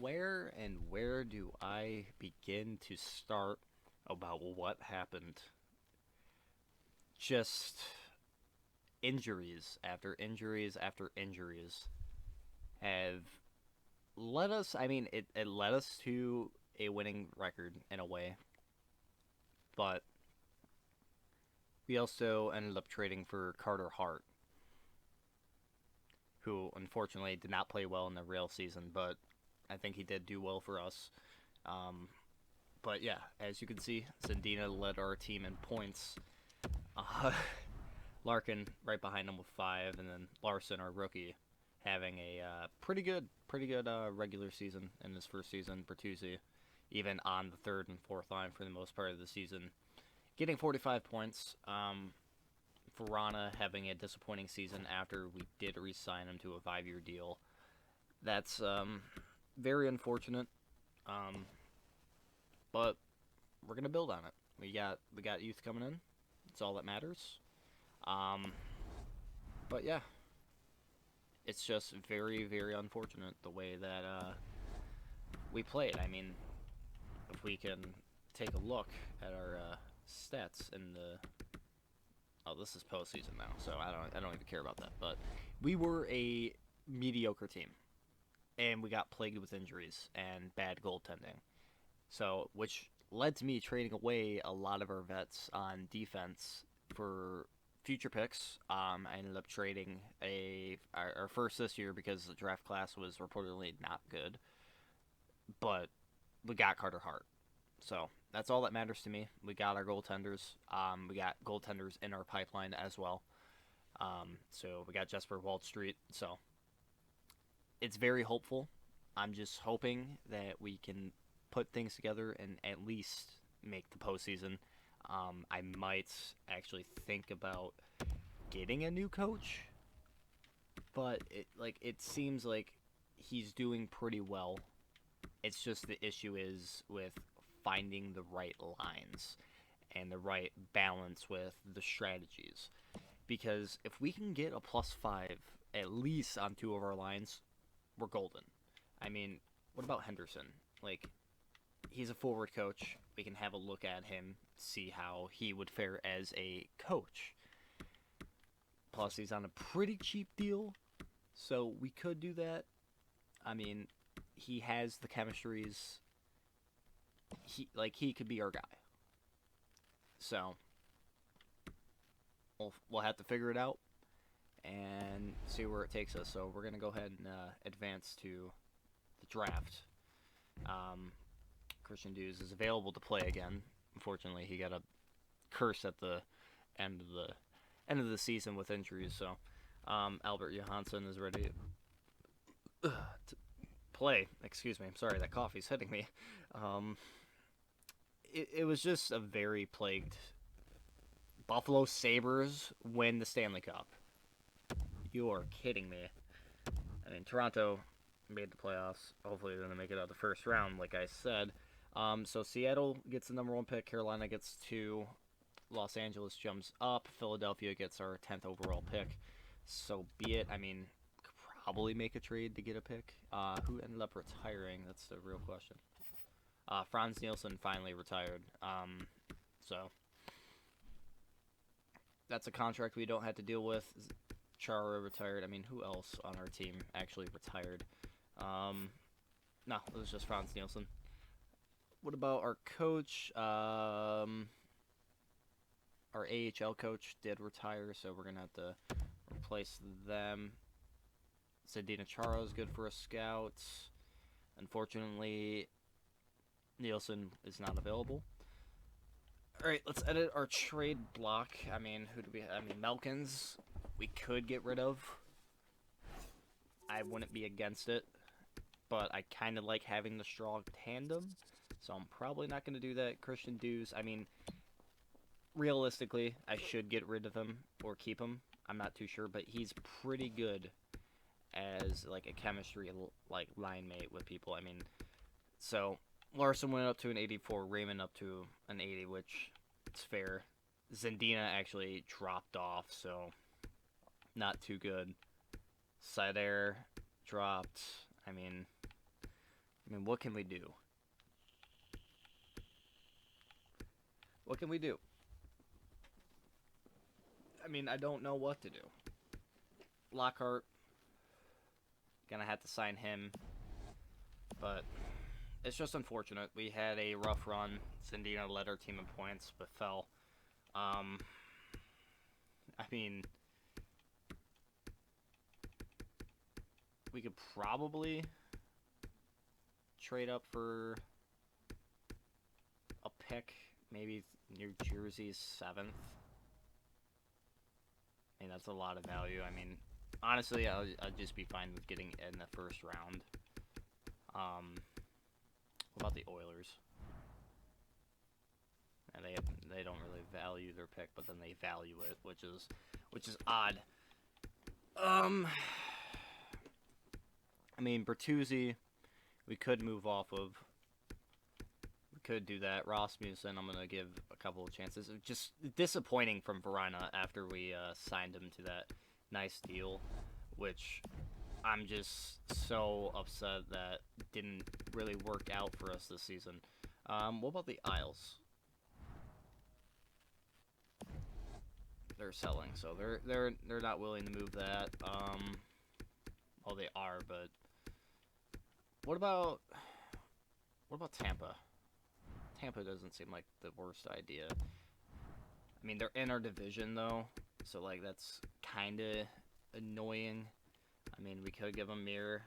where do I begin to start about what happened? Just injuries after injuries after injuries have led us. I mean, it led us to a winning record in a way, but we also ended up trading for Carter Hart, who unfortunately did not play well in the real season, but I think he did do well for us. Um, but yeah, as you can see, Zendina led our team in points. Uh, Larkin right behind him with 5, and then Larson, our rookie, having a pretty good regular season in his first season. Bertuzzi, even on the third and fourth line for the most part of the season, getting 45 points. Verana having a disappointing season after we did re-sign him to a 5-year deal. That's very unfortunate, um, but we're gonna build on it. We got youth coming in. It's all that matters. Um, but yeah, it's just very very unfortunate the way that we played. I mean, if we can take a look at our stats in the this is postseason now, so I don't even care about that. But we were a mediocre team, and we got plagued with injuries and bad goaltending. So, which led to me trading away a lot of our vets on defense for future picks. I ended up trading our first this year because the draft class was reportedly not good, but we got Carter Hart. So that's all that matters to me. We got our goaltenders. We got goaltenders in our pipeline as well. So we got Jesper Waldstreet. So it's very hopeful. I'm just hoping that we can put things together and at least make the postseason. I might actually think about getting a new coach, but it seems like he's doing pretty well. It's just the issue is with finding the right lines and the right balance with the strategies. Because if we can get a +5 at least on 2 of our lines, we're golden. I mean, what about Henderson? Like, he's a forward coach. We can have a look at him, see how he would fare as a coach. Plus, he's on a pretty cheap deal, so we could do that. I mean, he has the chemistries. He could be our guy. So we'll have to figure it out and see where it takes us. So we're gonna go ahead and advance to the draft. Christian Dews is available to play again. Unfortunately, he got a curse at the end of the season with injuries. So Albert Johansson is ready to play. Excuse me. I'm sorry, that coffee's hitting me. It was just a very plagued. Buffalo Sabres win the Stanley Cup. You are kidding me. I mean, Toronto made the playoffs. Hopefully, they're going to make it out of the first round, like I said. So Seattle gets the number 1 pick. Carolina gets 2. Los Angeles jumps up. Philadelphia gets our 10th overall pick. So be it. I mean, could probably make a trade to get a pick. Who ended up retiring? That's the real question. Franz Nielsen finally retired. So that's a contract we don't have to deal with. Chara retired. I mean, who else on our team actually retired? No, it was just Franz Nielsen. What about our coach? Our AHL coach did retire, so we're going to have to replace them. Zdeno Chara is good for a scout. Unfortunately, Nielsen is not available. All right, let's edit our trade block. I mean, who do we have? I mean, Melkins, we could get rid of. I wouldn't be against it, but I kind of like having the strong tandem, so I'm probably not going to do that. Christian Dews, I mean, realistically, I should get rid of him or keep him. I'm not too sure, but he's pretty good as like a chemistry like line mate with people. I mean, so Larson went up to an 84, Raymond up to an 80, which it's fair. Zendina actually dropped off, so not too good. Sider dropped. I mean, I mean, what can we do? What can we do? I mean, I don't know what to do. Lockhart, gonna have to sign him, but it's just unfortunate. We had a rough run. Sandino led our team in points, but fell. I mean, we could probably trade up for a pick, maybe New Jersey's 7th. I mean, that's a lot of value. I mean, honestly, I'd just be fine with getting in the first round. What about the Oilers? And they don't really value their pick, but then they value it, which is odd. I mean, Bertuzzi, we could move off of. We could do that. Rasmussen, I'm gonna give a couple of chances. Just disappointing from Verona after we signed him to that nice deal, which I'm just so upset that didn't really work out for us this season. What about the Isles? They're selling, so they're not willing to move that. Well, they are, but what about Tampa? Tampa doesn't seem like the worst idea. I mean, they're in our division though, so like that's kind of annoying. I mean, we could give them Mirror,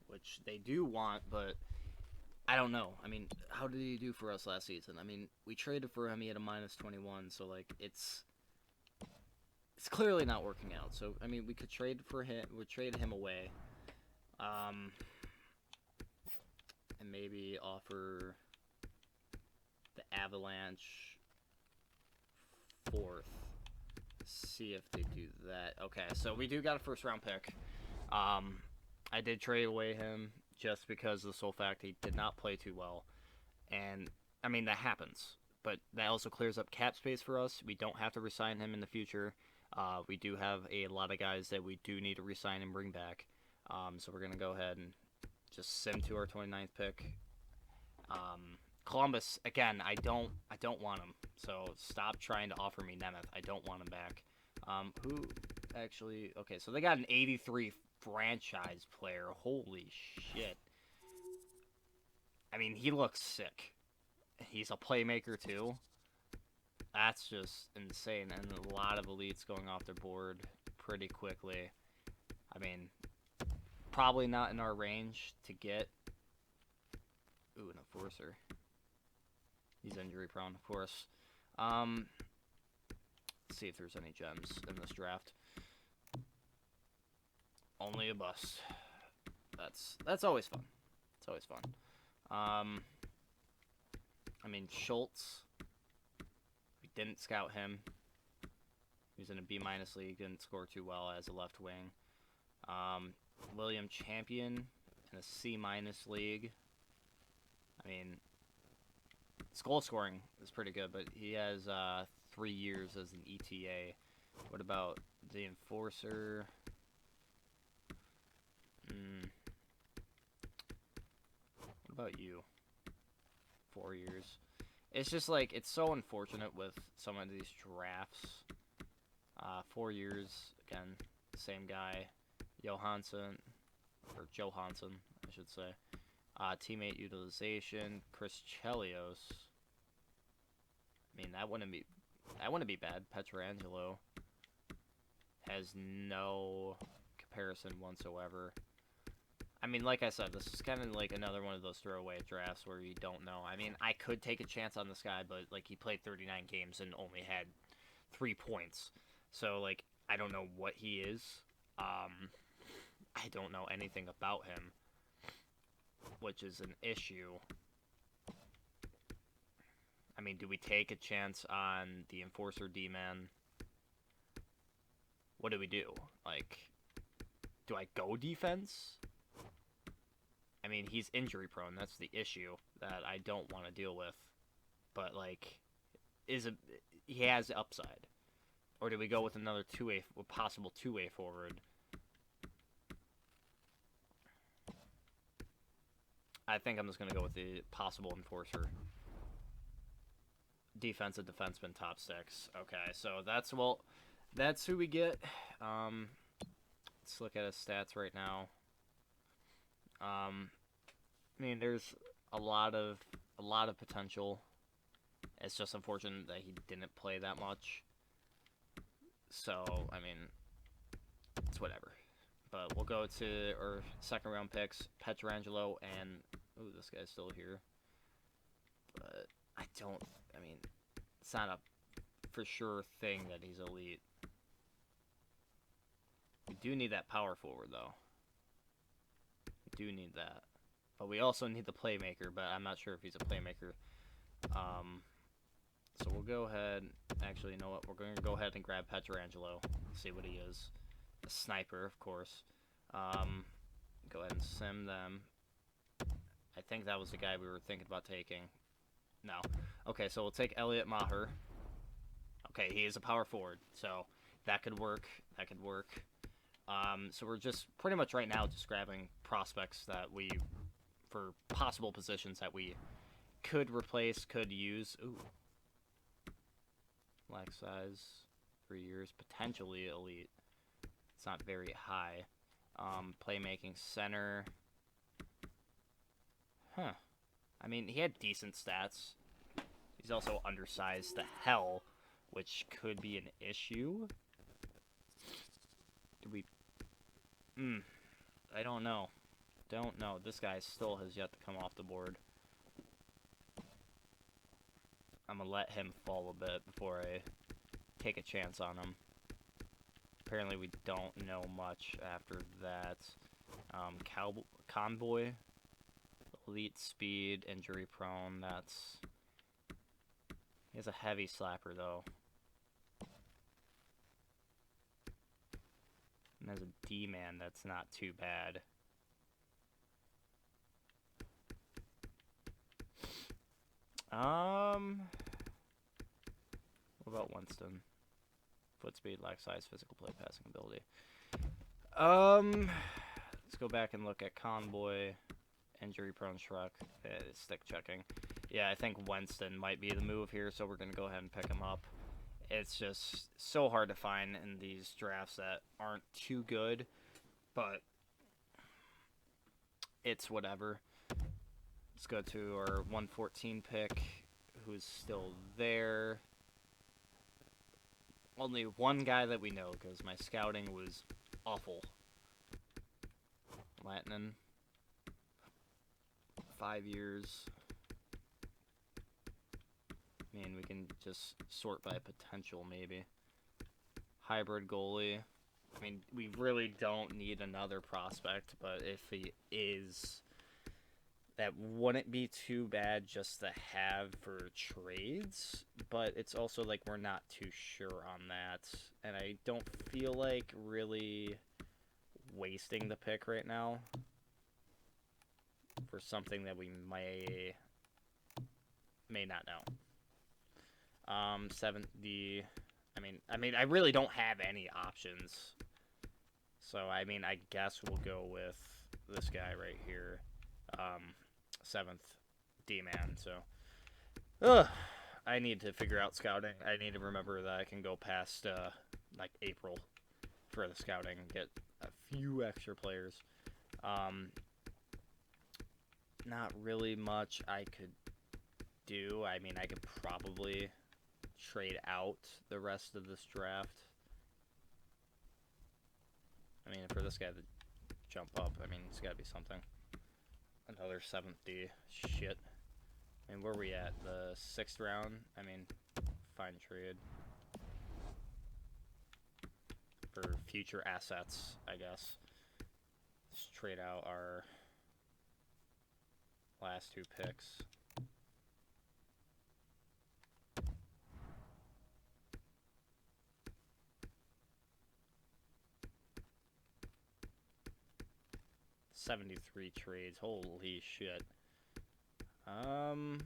which they do want, but I don't know. I mean, how did he do for us last season? I mean, we traded for him. He had a -21, so like it's clearly not working out. So I mean, we could trade for him. We'd trade him away, and maybe offer the Avalanche 4th. See if they do that. Okay, so we do got a first-round pick. I did trade away him just because of the sole fact he did not play too well, and I mean that happens. But that also clears up cap space for us. We don't have to resign him in the future. We do have a lot of guys that we do need to resign and bring back. So we're gonna go ahead and just send to our 29th pick. Columbus, again, I don't want him. So stop trying to offer me Nemeth. I don't want him back. Who actually? Okay, so they got an 83 franchise player. Holy shit! I mean, he looks sick. He's a playmaker too. That's just insane, and a lot of elites going off their board pretty quickly. I mean, probably not in our range to get. Ooh, an enforcer. He's injury prone, of course. Let's see if there's any gems in this draft. Only a bust. That's always fun. It's always fun. I mean, Schultz. We didn't scout him. He was in a B- league. Didn't score too well as a left wing. William Champion in a C- league. I mean, his goal scoring is pretty good, but he has 3 years as an ETA. What about the enforcer? What about you? 4 years. It's just like, it's so unfortunate with some of these drafts. 4 years, again, same guy. Johansson, I should say. Teammate utilization, Chris Chelios. I mean, that wouldn't be bad. Petrangelo has no comparison whatsoever. I mean, like I said, this is kind of like another one of those throwaway drafts where you don't know. I mean, I could take a chance on this guy, but like he played 39 games and only had 3 points. So like, I don't know what he is. I don't know anything about him, which is an issue. I mean, do we take a chance on the enforcer D-man? What do we do? Like, do I go defense? I mean, he's injury prone. That's the issue that I don't want to deal with. But like, he has upside, or do we go with another possible two-way forward? I think I'm just going to go with the possible enforcer. Defensive defenseman, top 6. Okay, so that's who we get. Let's look at his stats right now. I mean, there's a lot of potential. It's just unfortunate that he didn't play that much. So, I mean, it's whatever. But we'll go to our second round picks, Pietrangelo and... Ooh, this guy's still here. But I mean, it's not a for sure thing that he's elite. We do need that power forward, though. We do need that. But we also need the playmaker, but I'm not sure if he's a playmaker. So we'll go ahead. Actually, you know what? We're going to go ahead and grab Pietrangelo. See what he is. A sniper, of course. Go ahead and sim them. I think that was the guy we were thinking about taking. No. Okay, so we'll take Elliot Maher. Okay, he is a power forward, so that could work. That could work. So we're just pretty much right now just grabbing prospects that we, for possible positions that we could replace, could use. Ooh. Black size, 3 years, potentially elite. It's not very high. Playmaking center. Huh. I mean, he had decent stats. He's also undersized to hell, which could be an issue. Did we... I don't know. Don't know. This guy still has yet to come off the board. I'm going to let him fall a bit before I take a chance on him. Apparently we don't know much after that. Convoy. Elite speed, injury prone. That's... He has a heavy slapper, though. And as a D-man, that's not too bad. What about Winston? Foot speed, lack size, physical play, passing ability. Let's go back and look at Convoy, injury prone Shrek, stick checking. Yeah, I think Winston might be the move here, so we're going to go ahead and pick him up. It's just so hard to find in these drafts that aren't too good, but it's whatever. Let's go to our 114 pick, who's still there. Only one guy that we know, because my scouting was awful. Latinen. 5 years. I mean, we can just sort by potential, maybe. Hybrid goalie. I mean, we really don't need another prospect, but if he is, that wouldn't be too bad just to have for trades. But it's also like we're not too sure on that. And I don't feel like really wasting the pick right now for something that we may not know. 70. I mean, I really don't have any options. So, I mean, I guess we'll go with this guy right here. 7th D-man. So, I need to figure out scouting. I need to remember that I can go past, like, April for the scouting and get a few extra players. Not really much I could do. I mean, I could probably trade out the rest of this draft. I mean, for this guy to jump up, I mean, it's got to be something. Another 7th D. Shit. I mean, where are we at? The 6th round? I mean, fine trade. For future assets, I guess. Let's trade out our last 2 picks. $73 trades. Holy shit. I'm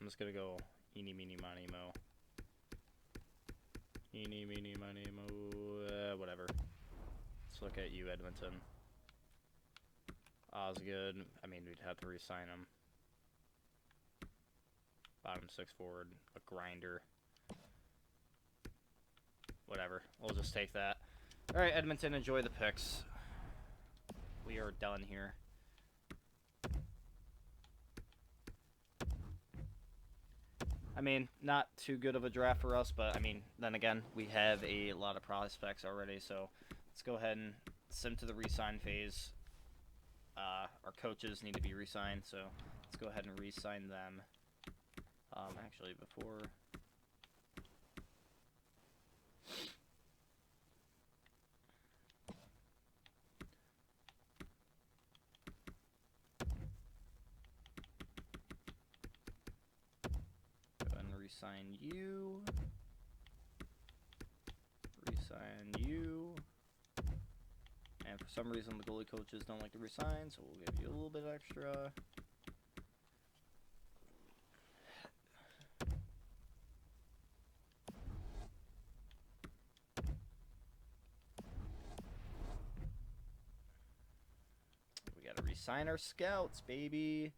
just gonna go eeny, meeny, miny, mo. Eeny, meeny, miny, mo. Whatever. Let's look at you, Edmonton. Osgood, I mean, we'd have to re-sign him. Bottom 6 forward, a grinder. Whatever, we'll just take that. Alright, Edmonton, enjoy the picks. We are done here. I mean, not too good of a draft for us, but I mean, then again, we have a lot of prospects already, so let's go ahead and sim to the re-sign phase. Our coaches need to be re-signed, so let's go ahead and re-sign them. Actually, before... Go ahead and re-sign you. Re-sign you. And for some reason, the goalie coaches don't like to re-sign, so we'll give you a little bit extra. We gotta re-sign our scouts, baby.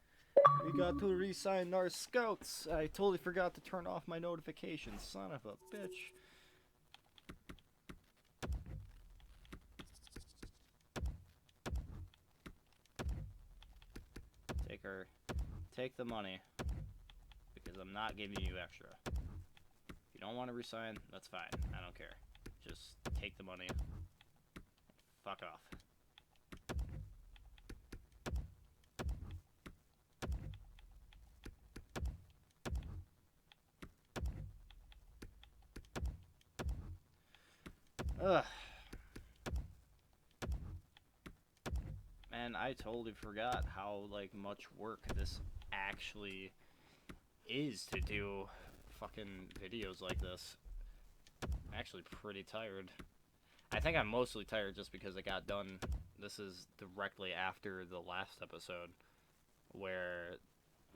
We got to re-sign our scouts. I totally forgot to turn off my notifications, son of a bitch. Take the money, because I'm not giving you extra. If you don't want to resign, that's fine. I don't care. Just take the money. Fuck off. Ugh. Man, I totally forgot how, like, much work this actually is to do fucking videos like this. I'm actually pretty tired. I think I'm mostly tired just because it got done. This is directly after the last episode where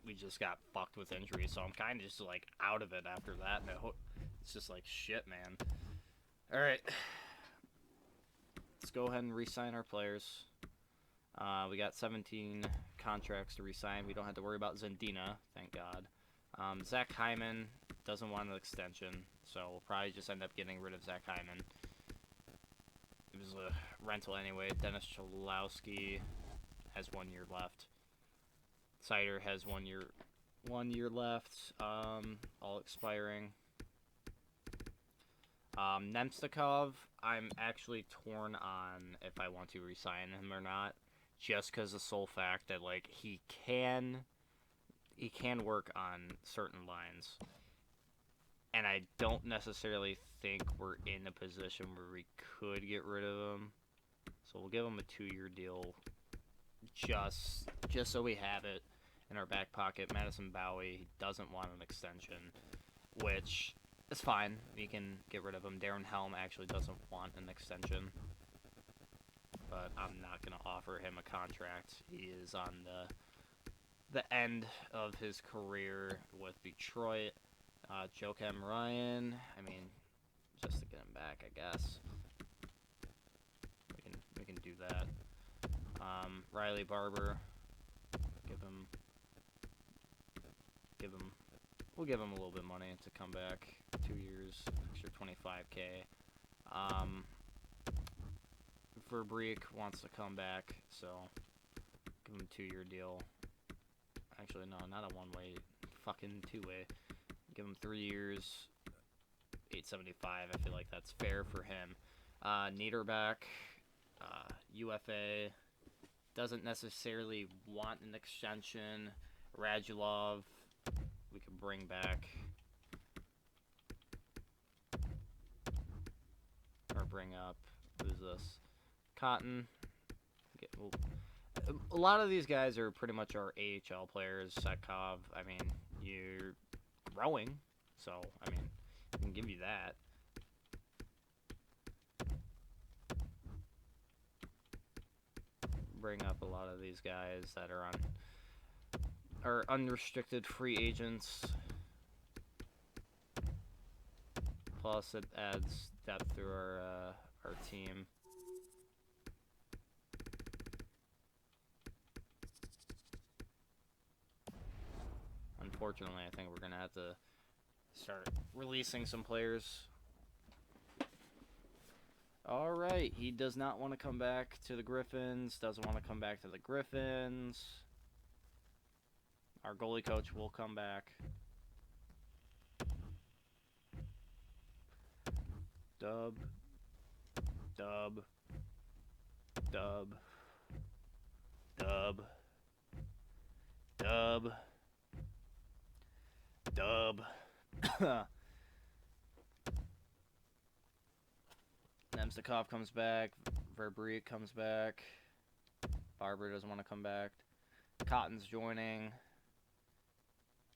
we just got fucked with injuries, so I'm kind of just, like, out of it after that note. It's just like, shit, man. Alright. Let's go ahead and re-sign our players. We got 17 contracts to re-sign. We don't have to worry about Zendina, thank God. Zach Hyman doesn't want an extension, so we'll probably just end up getting rid of Zach Hyman. It was a rental anyway. Dennis Cholowski has 1 year left. Sider has 1 year left, all expiring. Nemstikov, I'm actually torn on if I want to re-sign him or not, just because the sole fact that, like, he can work on certain lines, and I don't necessarily think we're in a position where we could get rid of him, so we'll give him a 2-year deal, just so we have it in our back pocket. Madison Bowie doesn't want an extension, which is fine. We can get rid of him. Darren Helm actually doesn't want an extension, but I'm not going to offer him a contract. He is on the end of his career with Detroit. Joakim Ryan, I mean, just to get him back, I guess. We can do that. Riley Barber, we'll give him a little bit of money to come back. 2 years, extra $25K. Verbeek wants to come back, so give him a 2-year deal. Actually, no, not a one-way, fucking 2-way. Give him 3 years, $875. I feel like that's fair for him. Niederbach, UFA, doesn't necessarily want an extension. Radulov, we could bring back, or bring up. Who's this? Cotton. A lot of these guys are pretty much our AHL players. Setkov, I mean, you're growing, so, I mean, I can give you that. Bring up a lot of these guys that are unrestricted free agents. Plus, it adds depth through our team. unfortunately, I think we're going to have to start releasing some players. All right, he does not want to come back to the Griffins. Doesn't want to come back to the Griffins. Our goalie coach will come back. Dub. Dub. Dub. Dub. Dub. Dub. Nemstikov comes back. Verbeek comes back. Barber doesn't want to come back. Cotton's joining.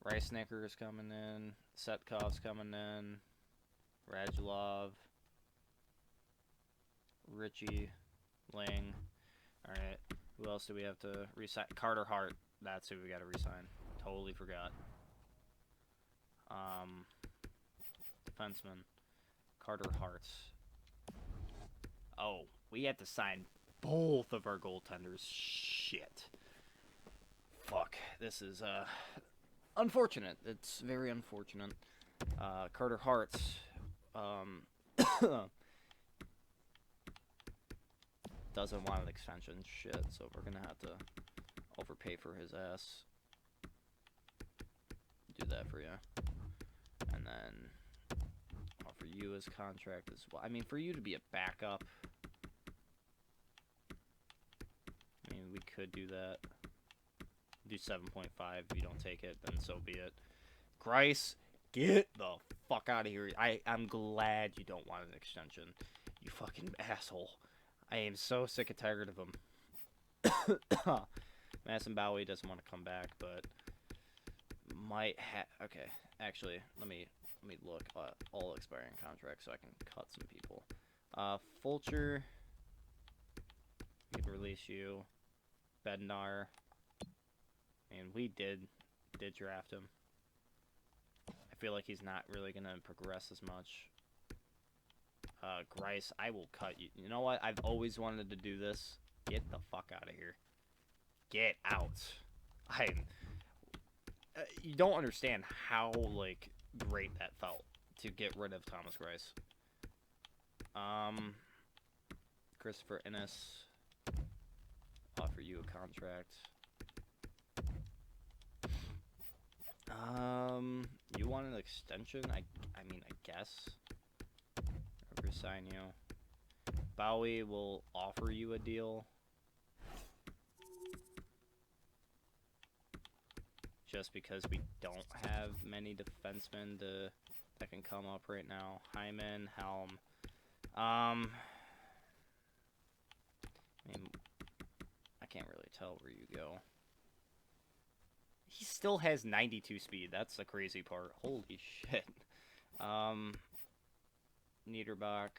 Rice Snicker's coming in. Setkov's coming in. Radulov. Richie. Ling. Alright. Who else do we have to resign? Carter Hart. That's who we got to resign. Totally forgot. Defenseman. Carter Hart. Oh, we had to sign both of our goaltenders. Shit. Fuck. This is, unfortunate. It's very unfortunate. Carter Hart, doesn't want an extension. Shit, so we're gonna have to overpay for his ass. Do that for you. And then offer you his contract as well. I mean, for you to be a backup, I mean, we could do that. Do 7.5. If you don't take it, then so be it. Grice, get the fuck out of here. I'm glad you don't want an extension. You fucking asshole. I am so sick and tired of him. Madison Bowie doesn't want to come back, but might have. Okay, actually, let me look at all expiring contracts so I can cut some people. Fulcher, we can release you. Bednar, and we did draft him. I feel like he's not really gonna progress as much. Grice, I will cut you. You know what? I've always wanted to do this. Get the fuck out of here. Get out. You don't understand how, like, great that felt to get rid of Thomas Grice. Christopher Ennis, offer you a contract. You want an extension? I mean, I guess. Or resign you. Bowie will offer you a deal. Just because we don't have many defensemen that can come up right now. Hyman, Helm. I mean, I can't really tell where you go. He still has 92 speed. That's the crazy part. Holy shit. Niederbach.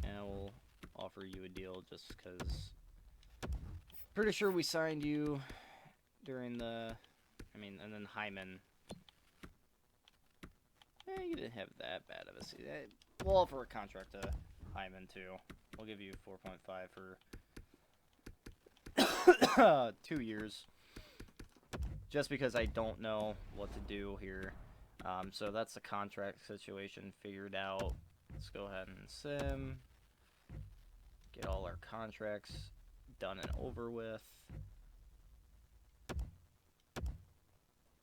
Yeah, we'll offer you a deal just because. Pretty sure we signed you during the. I mean, and then Hyman. You didn't have that bad of a season. We'll offer a contract to Hyman too. We'll give you 4.5 for 2 years. Just because I don't know what to do here. So that's the contract situation figured out. Let's go ahead and sim. Get all our contracts done and over with.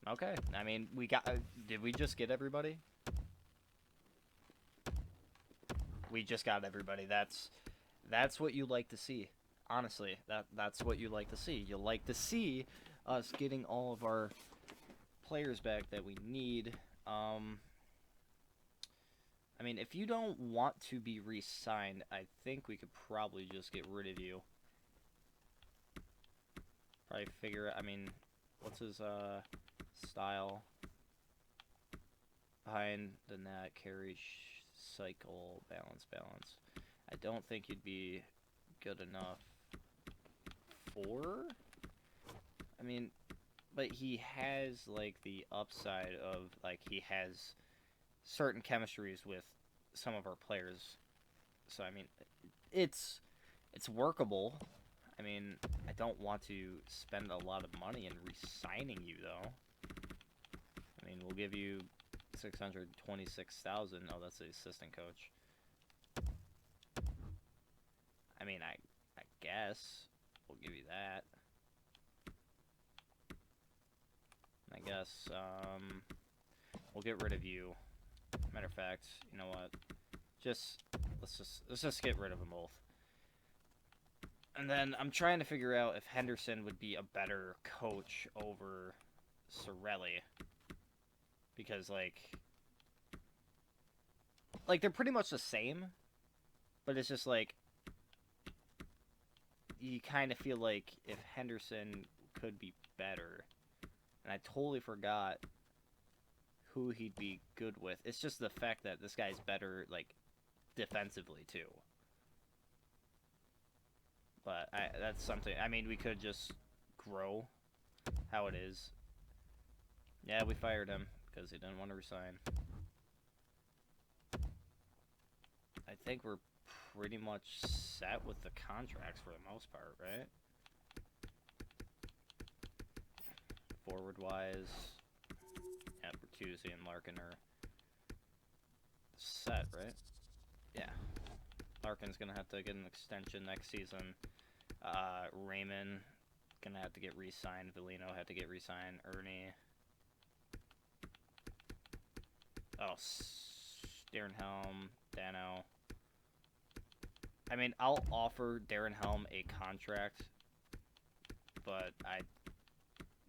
Okay. I mean, we got... did we just get everybody? We just got everybody. That's what you like to see. Honestly, that's what you like to see. You like to see us getting all of our players back that we need. I mean, if you don't want to be re-signed, I think we could probably just get rid of you. Probably figure... I mean, what's his style? Behind the net, carry, cycle, balance. I don't think he'd be good enough for... I mean, but he has, like, the upside of, like, he has certain chemistries with some of our players. So, I mean, it's It's workable. I mean, I don't want to spend a lot of money in re-signing you, though. I mean, we'll give you 626,000. Oh, that's the assistant coach. I mean, I guess we'll give you that. I guess we'll get rid of you. Matter of fact, you know what? Let's just get rid of them both. And then I'm trying to figure out if Henderson would be a better coach over Sorelli. Because like they're pretty much the same, but it's just like you kind of feel like if Henderson could be better. And I totally forgot who he'd be good with. It's just the fact that this guy's better like defensively too. But that's something. I mean, we could just grow how it is. Yeah, we fired him because he didn't want to resign. I think we're pretty much set with the contracts for the most part, right? Forward-wise, yeah, Bertuzzi and Larkin are set, right? Yeah. Larkin's going to have to get an extension next season. Raymond going to have to get re-signed. Villino had to get re-signed. Ernie. Oh, Darren Helm, Dano. I mean, I'll offer Darren Helm a contract, but I'm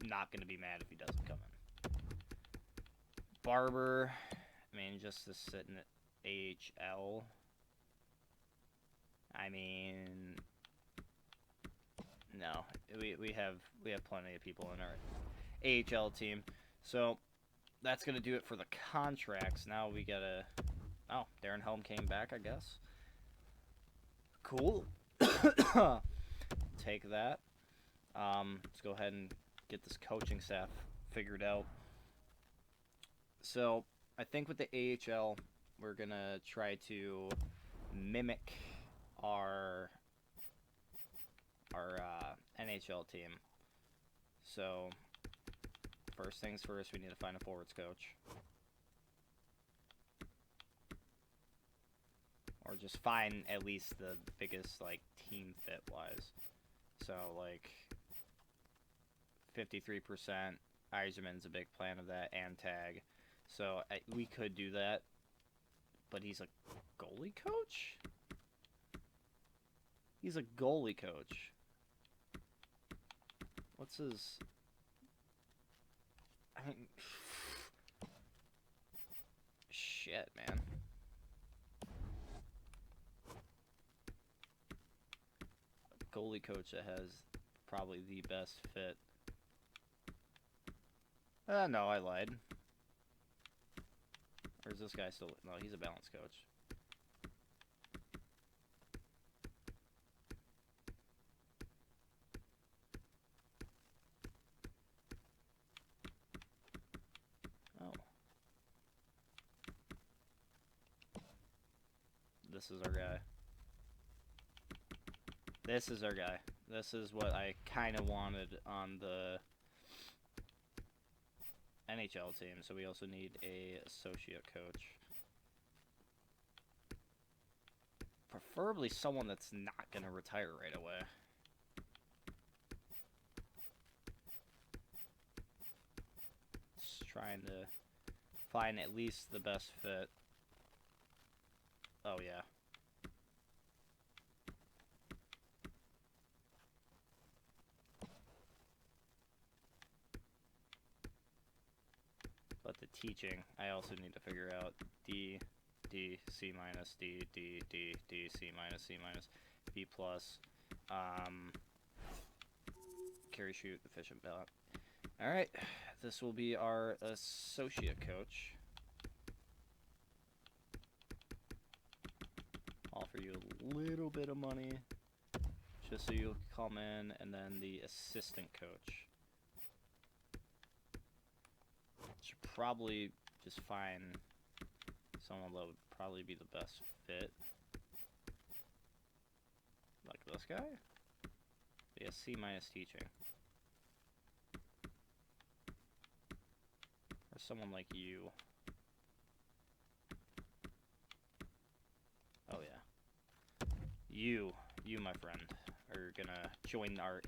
not going to be mad if he doesn't come in. Barber, I mean, just to sit in AHL. I mean, no, we have plenty of people in our AHL team, so that's gonna do it for the contracts. Now we gotta. Oh, Darren Helm came back, I guess. Cool. Take that. Let's go ahead and get this coaching staff figured out. So I think with the AHL, we're gonna try to mimic our NHL team. So first things first, we need to find a forwards coach. Or just find at least the biggest, like, team fit-wise. So, like, 53%. Eiserman's a big plan of that, and Tag. So, we could do that. But he's a goalie coach? He's a goalie coach. What's his... I mean... Shit, man. Goalie coach that has probably the best fit. No, I lied. Or is this guy still... No, he's a balance coach. Oh. This is our guy. This is our guy. This is what I kind of wanted on the NHL team. So we also need a associate coach. Preferably someone that's not going to retire right away. Just trying to find at least the best fit. Oh, yeah. But the teaching, I also need to figure out D, D, C minus, D, D, D, D, C minus, C minus, B plus, carry, shoot, efficient ballot. Alright, this will be our associate coach. Offer you a little bit of money, just so you'll come in, and then the assistant coach. Should probably just find someone that would probably be the best fit. Like this guy? He has C- teaching. Or someone like you. Oh yeah. You, my friend, are gonna join our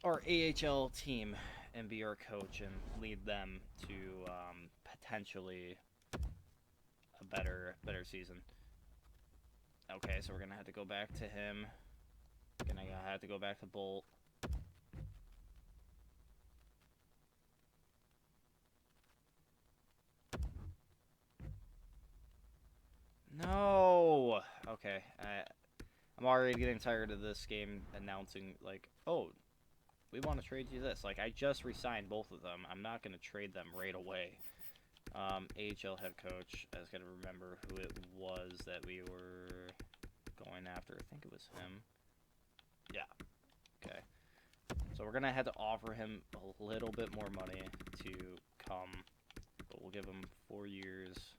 AHL team and be our coach and lead them to potentially a better season. Okay, so we're gonna have to go back to him. Gonna have to go back to Bolt. No. Okay, I'm already getting tired of this game announcing like, oh, we want to trade you this. Like, I just re-signed both of them. I'm not gonna trade them right away. AHL head coach. I was gonna remember who it was that we were going after. I think it was him. Yeah. Okay. So we're gonna have to offer him a little bit more money to come, but we'll give him 4 years.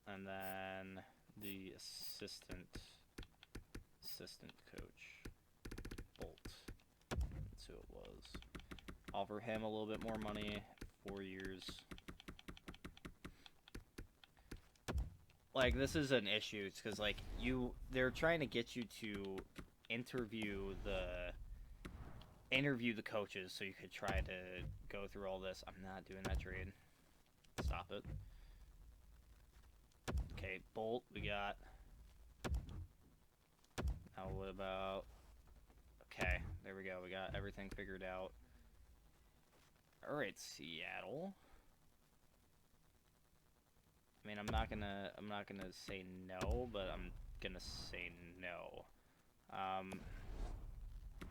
And then the assistant coach, Bolt. That's who it was. Offer him a little bit more money, 4 years. Like, this is an issue. It's because, like, they're trying to get you to interview the coaches so you could try to go through all this. I'm not doing that trade. Stop it. Okay, Bolt, we got. Now what about... Okay, there we go. We got everything figured out. Alright, Seattle. I mean, I'm not gonna say no, but I'm gonna say no.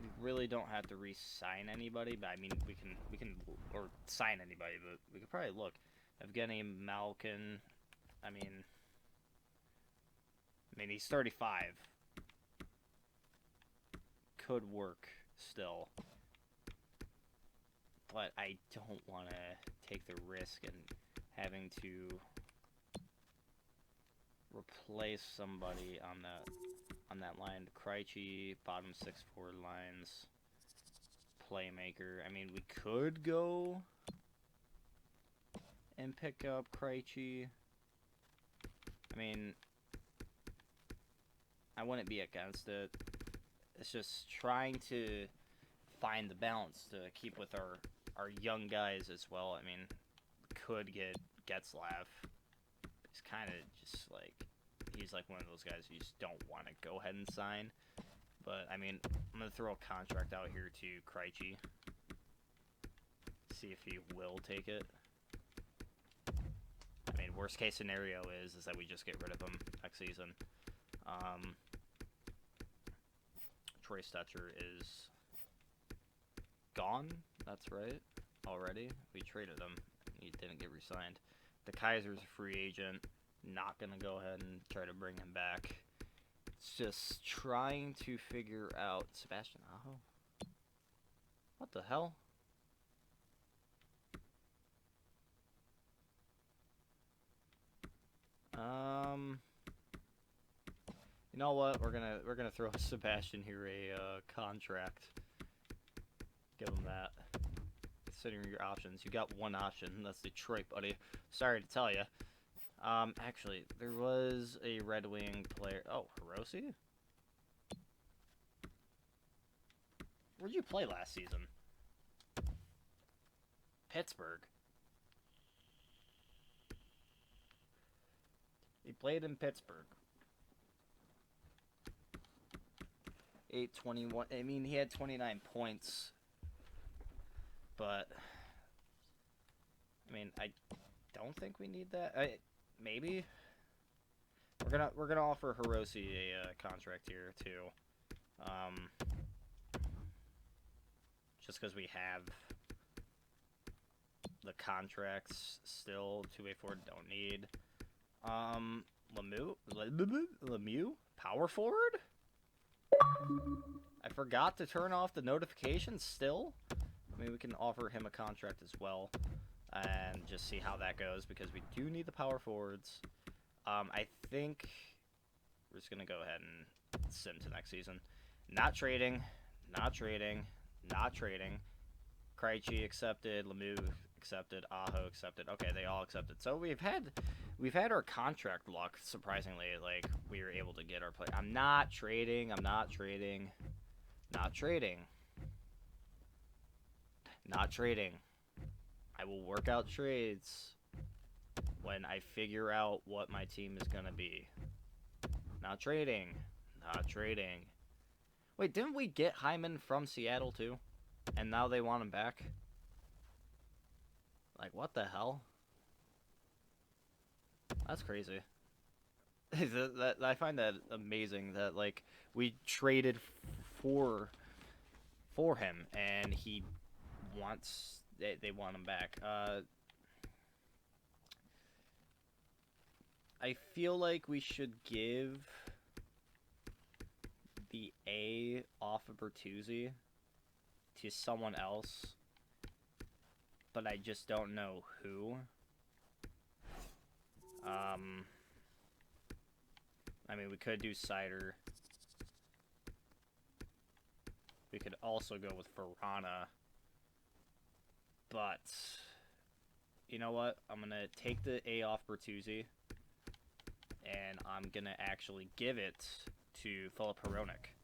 We really don't have to re-sign anybody, but I mean, we can or sign anybody, but we could probably look. Evgeny Malkin. I mean, he's 35. Could work still, but I don't want to take the risk and having to replace somebody on that line. Krejci, bottom 6 forward lines, playmaker. I mean, we could go and pick up Krejci. I mean, I wouldn't be against it. It's just trying to find the balance to keep with our young guys as well. I mean, could get Getzlav. He's kind of just like, he's like one of those guys you just don't want to go ahead and sign. But, I mean, I'm going to throw a contract out here to Krejci. See if he will take it. I mean, worst case scenario is that we just get rid of him next season. Troy Stetcher is gone. That's right. Already. We traded him. He didn't get re-signed. The Kaiser's a free agent. Not going to go ahead and try to bring him back. It's just trying to figure out Sebastian Aho. What the hell? You know what? We're gonna throw Sebastian here a contract. Give him that. Considering your options, you got one option. That's Detroit, buddy. Sorry to tell you. Actually, there was a Red Wing player. Oh, Hirose? Where'd you play last season? Pittsburgh. He played in Pittsburgh. 821. I mean, he had 29 points. But I mean, I don't think we need that. Maybe we're gonna offer Hirose a contract here too. Just because we have the contracts still, 2-way forward don't need. Lemieux, power forward. I forgot to turn off the notifications still. I mean, we can offer him a contract as well and just see how that goes because we do need the power forwards. I think We're just going to go ahead and sim to next season. Not trading. Not trading. Not trading. Krejci accepted. Lemieux accepted. Aho accepted. Okay, they all accepted. So we've had our contract luck, surprisingly. Like, we were able to get our play. I'm not trading. I'm not trading. Not trading. Not trading. I will work out trades when I figure out what my team is going to be. Not trading. Not trading. Wait, didn't we get Hyman from Seattle, too? And now they want him back? Like, what the hell? That's crazy. I find that amazing that, like, we traded for him, and he wants... They want him back. I feel like we should give the A off of Bertuzzi to someone else, but I just don't know who. I mean, we could do Cider. We could also go with Verana. But, you know what? I'm going to take the A off Bertuzzi, and I'm going to actually give it to Filip Hronek.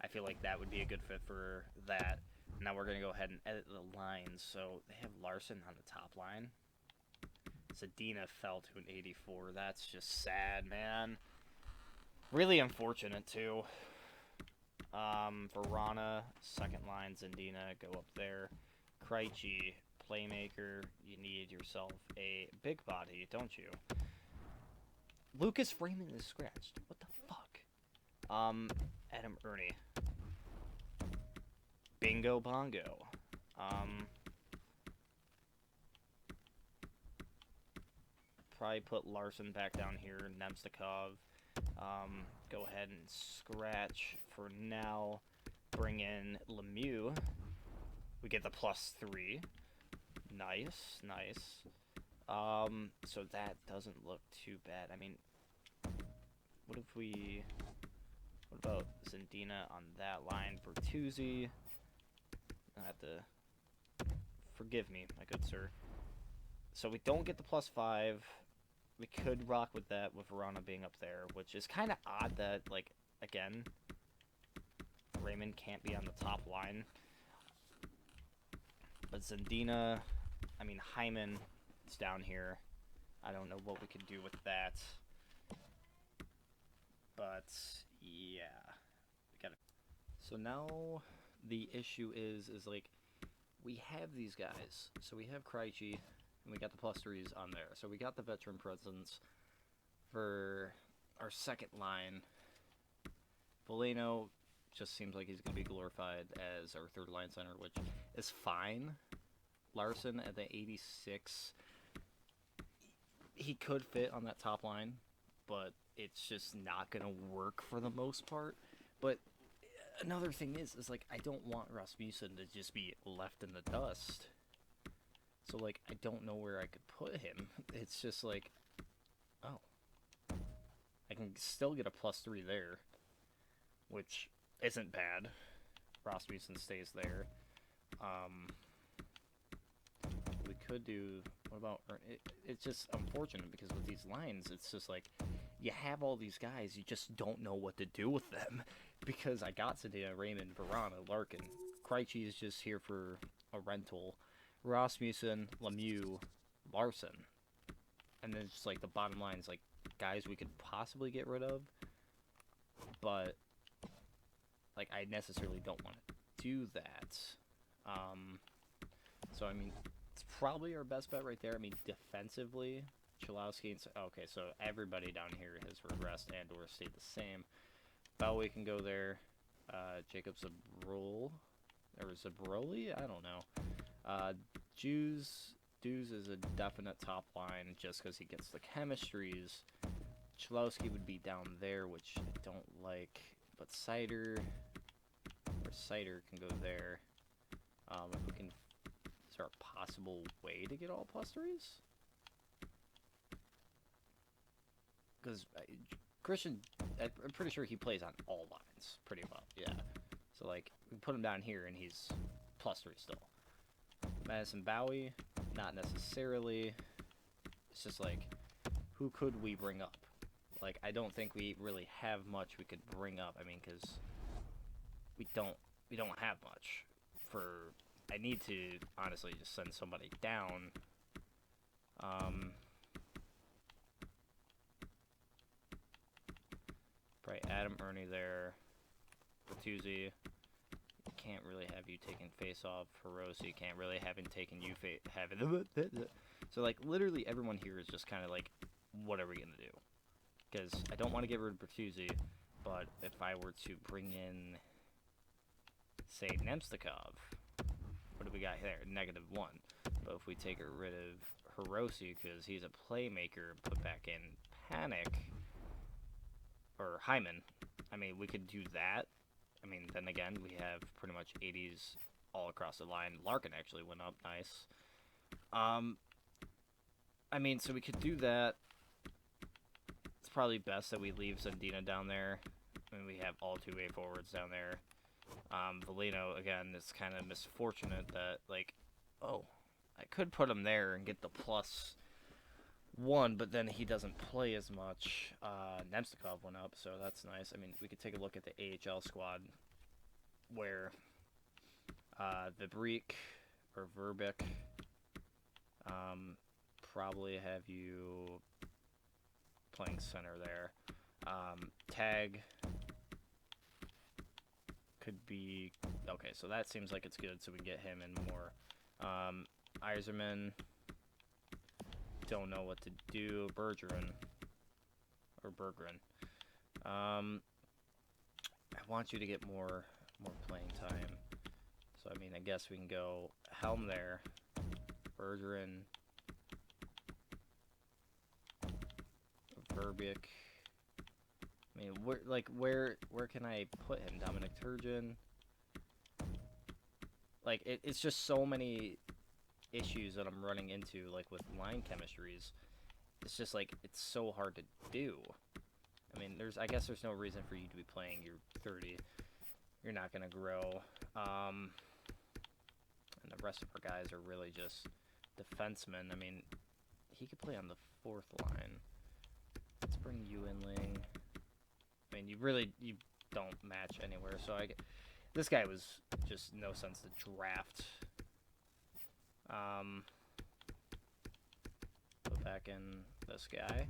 I feel like that would be a good fit for that. Now we're going to go ahead and edit the lines. So they have Larson on the top line. Zadina fell to an 84. That's just sad, man. Really unfortunate, too. Verana, second line, Zadina, go up there. Krejci, playmaker. You need yourself a big body, don't you? Lucas Raymond is scratched. What the fuck? Adam Ernie. Bingo bongo. Probably put Larson back down here. Nemstikov. Go ahead and scratch for now. Bring in Lemieux. We get the +3. Nice, nice. So that doesn't look too bad. I mean, what about Zadina on that line? Bertuzzi. I have to forgive me, my good sir. So we don't get the +5. We could rock with that with Verana being up there, which is kind of odd that, like, again, Raymond can't be on the top line. But Zadina, I mean, Hyman is down here. I don't know what we could do with that. But, yeah. We gotta... So now the issue is like, we have these guys. So we have Krejci, and we got the +3s on there. So we got the veteran presence for our second line. Boleno just seems like he's going to be glorified as our third line center, which is fine. Larson at the 86. He could fit on that top line, but it's just not going to work for the most part. But another thing is like, I don't want Rasmussen to just be left in the dust. So, like, I don't know where I could put him. It's just like, oh. I can still get a +3 there, which isn't bad. Rasmussen stays there. We could do, what about, it's just unfortunate because with these lines, it's just like, you have all these guys, you just don't know what to do with them. Because I got Zadina, Raymond, Verana, Larkin. Krejci is just here for a rental. Rasmussen, Lemieux, Larson. And then just like the bottom line is like guys we could possibly get rid of. But like I necessarily don't want to do that. So I mean it's probably our best bet right there. I mean defensively, Cholowski and okay, so everybody down here has regressed and or stayed the same. Bowie can go there. Jacob Zabrol or Zabroli? I don't know. Dews is a definite top line just because he gets the chemistries. Cholowski would be down there, which I don't like. But Cider can go there. If we can, is there a possible way to get all +3s? Because Christian, I'm pretty sure he plays on all lines pretty well. Yeah. So, like, we put him down here, and he's +3 still. Madison Bowie, not necessarily. It's just, like, who could we bring up? Like, I don't think we really have much we could bring up. I mean, because we don't have much. I need to, honestly, just send somebody down. Probably Adam Ernie there. Bertuzzi. Can't really have you taking face off. Hiroshi can't really have him taking you So, like, literally everyone here is just kind of like, what are we going to do? Because I don't want to get rid of Bertuzzi, but if I were to bring in, say, Nemstikov, what do we got here? -1. But if we take rid of Hiroshi because he's a playmaker and put back in Panic, or Hyman, I mean, we could do that. I mean, then again, we have pretty much 80s all across the line. Larkin actually went up nice. I mean, so we could do that. It's probably best that we leave Zendina down there. I mean, we have all 2 forwards down there. Valino, again, it's kind of misfortunate that, like, oh, I could put him there and get the +1, but then he doesn't play as much. Nemstikov went up, so that's nice. I mean, we could take a look at the AHL squad where Vibrik or Verbeek, probably have you playing center there. Tag could be okay, so that seems like it's good, so we can get him in more. Iserman, don't know what to do. Bergeron or Bergeron. I want you to get more playing time. So I mean, I guess we can go Helm there. Bergeron. Verbeek. I mean, where can I put him? Dominic Turgeon. Like, it's just so many issues that I'm running into, like, with line chemistries. It's just, like, it's so hard to do. I mean, I guess there's no reason for you to be playing. You're 30. You're not going to grow. And the rest of our guys are really just defensemen. I mean, he could play on the 4th line. Let's bring Yuenling. I mean, you don't match anywhere, so this guy was just no sense to draft. Put back in this guy.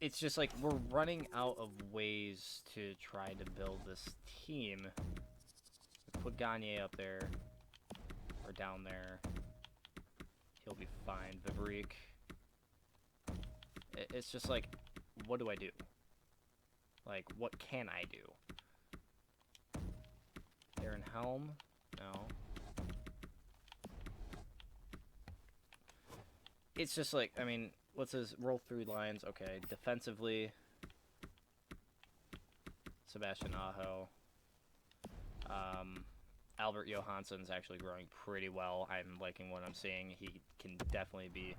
It's just like we're running out of ways to try to build this team. Put Gagne up there or down there. He'll be fine. Vibrik. It's just like, what do I do? Like, what can I do? Aaron Helm? No. It's just like, I mean, what's his roll 3 lines? Okay, defensively, Sebastian Aho. Albert Johansson's actually growing pretty well. I'm liking what I'm seeing. He can definitely be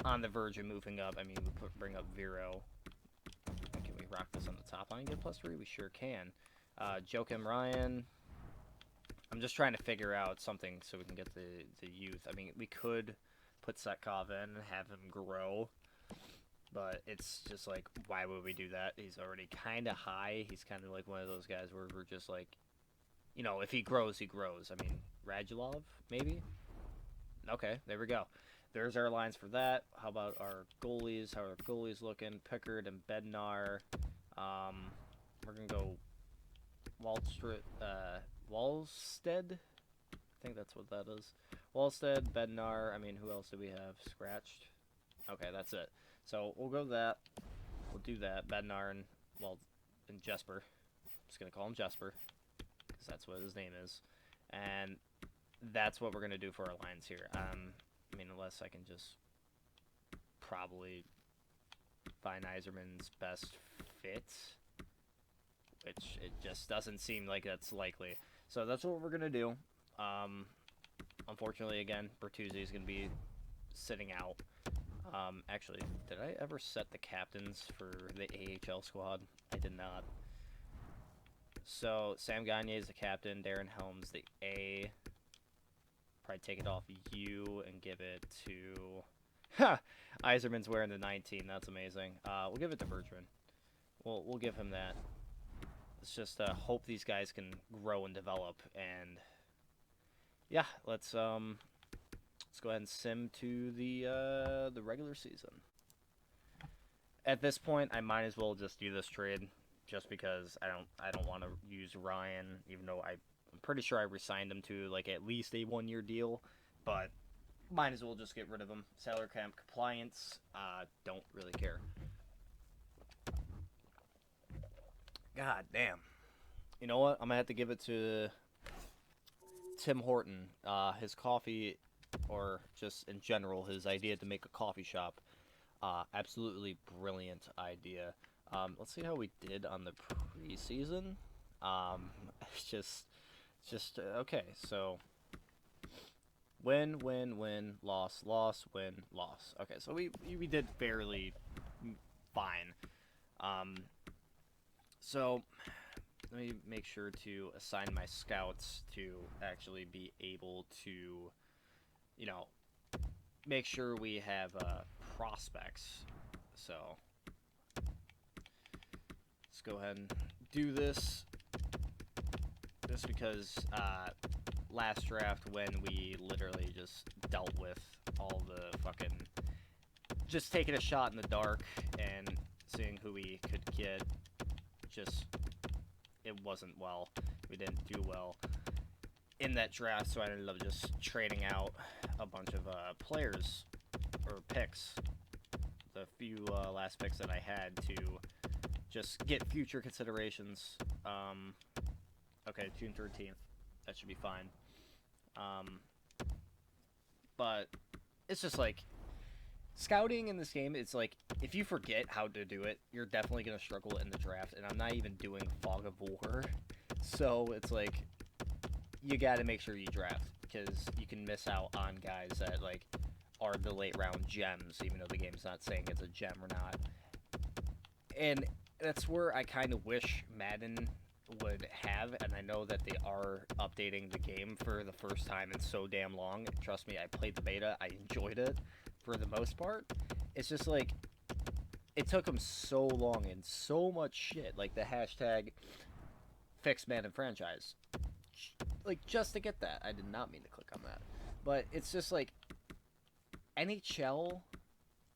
on the verge of moving up. I mean, we bring up Vero. Can we rock this on the top line, get +3? We sure can. Joakim Ryan. I'm just trying to figure out something so we can get the youth. I mean, we could put Setkov in and have him grow, but it's just like, why would we do that? He's already kind of high. He's kind of like one of those guys where we're just like, you know, if he grows, he grows. I mean, Radulov, maybe? Okay, there we go. There's our lines for that. How about our goalies? How are our goalies looking? Pickard and Bednar. We're going to go Wallstead. I think that's what that is. Wallstead, Bednar. I mean, who else do we have? Scratched. Okay, that's it. So we'll go that. We'll do that. Bednar and Jesper. I'm just going to call him Jesper because that's what his name is. And that's what we're going to do for our lines here. I mean, unless I can just probably find Iserman's best fit, which it just doesn't seem like that's likely. So that's what we're going to do. Unfortunately, again, Bertuzzi is going to be sitting out. Actually, did I ever set the captains for the AHL squad? I did not. So, Sam Gagne is the captain, Darren Helms the A. Probably take it off U and give it to... Ha! Iserman's wearing the 19. That's amazing. We'll give it to Bertrand. We'll give him that. Let's just hope these guys can grow and develop. And yeah, let's go ahead and sim to the regular season. At this point, I might as well just do this trade, just because I don't want to use Ryan, even though I'm pretty sure I re-signed him to like at least a 1-year deal, but might as well just get rid of him. Salary cap compliance, don't really care. God damn. You know what? I'm gonna have to give it to Tim Horton. His coffee, or just in general, his idea to make a coffee shop. Absolutely brilliant idea. Let's see how we did on the preseason. It's just okay. So win, loss, win, loss. Okay, so we did fairly fine. So let me make sure to assign my scouts to actually be able to, you know, make sure we have prospects. So let's go ahead and do this. Just because last draft, when we literally just dealt with all the fucking, just taking a shot in the dark and seeing who we could get, just, it wasn't well. We didn't do well in that draft, so I ended up just trading out a bunch of players, or picks, the few last picks that I had, to just get future considerations. Okay, June 13th. That should be fine. But it's just like, scouting in this game, it's like, if you forget how to do it, you're definitely going to struggle in the draft, and I'm not even doing Fog of War. So it's like, you got to make sure you draft, because you can miss out on guys that, like, are the late round gems, even though the game's not saying it's a gem or not. And that's where I kind of wish Madden would have, and I know that they are updating the game for the first time in so damn long. Trust me, I played the beta, I enjoyed it for the most part. It's just like, it took them so long and so much shit, like the hashtag fix Madden franchise, like, just to get that. I did not mean to click on that, but it's just like, NHL,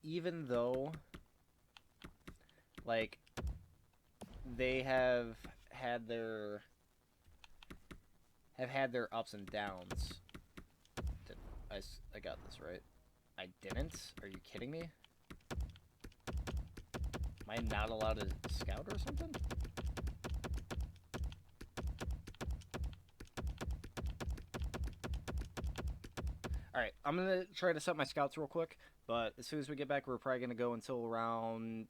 even though, like, they have had their ups and downs. I got this right. I didn't? Are you kidding me? Am I not allowed to scout or something? Alright, I'm going to try to set my scouts real quick, but as soon as we get back, we're probably going to go until around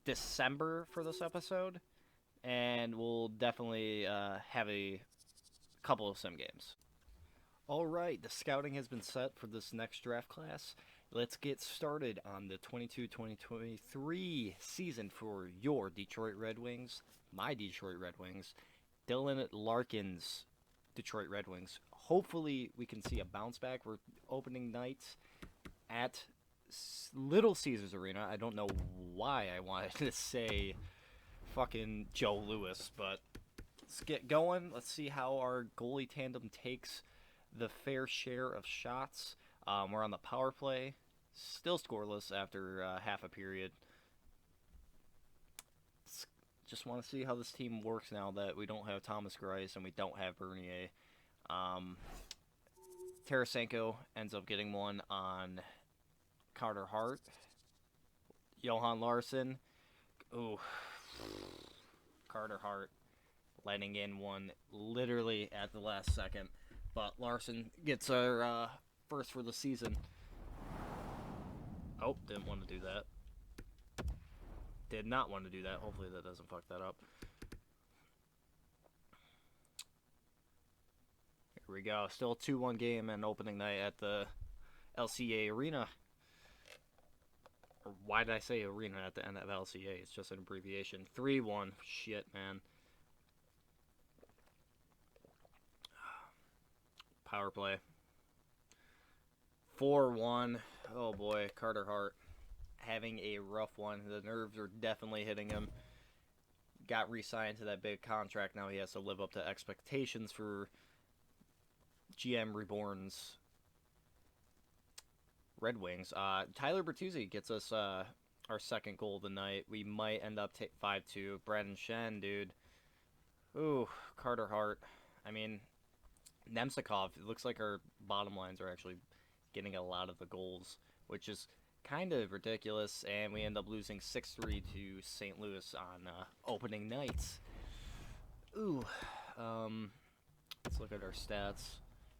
December for this episode, and we'll definitely have a couple of sim games. Alright, the scouting has been set for this next draft class. Let's get started on the 22-2023 season for your Detroit Red Wings, my Detroit Red Wings, Dylan Larkin's Detroit Red Wings. Hopefully we can see a bounce back. We're opening night at Little Caesars Arena. I don't know why I wanted to say fucking Joe Louis, but let's get going. Let's see how our goalie tandem takes the fair share of shots. We're on the power play, still scoreless after half a period. Just want to see how this team works now that we don't have Thomas Greiss and we don't have Bernier. Tarasenko ends up getting one on Carter Hart. Johan Larsson. Ooh. Carter Hart letting in one literally at the last second. But Larsson gets our first for the season. Oh, didn't want to do that. Did not want to do that. Hopefully that doesn't fuck that up. Here we go. Still a 2-1 game and opening night at the LCA Arena. Or why did I say arena at the end of LCA? It's just an abbreviation. 3-1. Shit, man. Power play. 4-1. Oh boy, Carter Hart having a rough one. The nerves are definitely hitting him. Got re-signed to that big contract. Now he has to live up to expectations for GM Reborn's Red Wings. Tyler Bertuzzi gets us our second goal of the night. We might end up 5-2. Brandon Shen, dude. Ooh, Carter Hart. I mean, Nemsikov. It looks like our bottom lines are actually getting a lot of the goals, which is kind of ridiculous. And we end up losing 6-3 to St. Louis on opening night. Ooh. Let's look at our stats.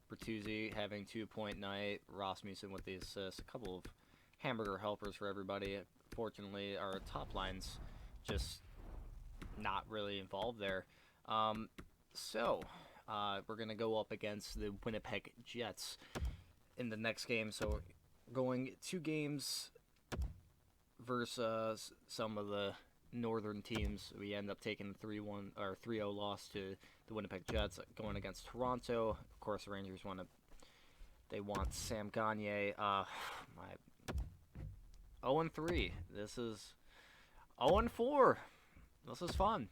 Bertuzzi having 2-point night. Rasmussen with the assist. A couple of hamburger helpers for everybody. Fortunately, our top line's just not really involved there. So, we're going to go up against the Winnipeg Jets in the next game. So, going 2 games versus some of the northern teams. We end up taking a 3-1 or 3-0 loss to the Winnipeg Jets, going against Toronto. Of course, the Rangers want Sam Gagner. My 0-3. This is 0-4. This is fun.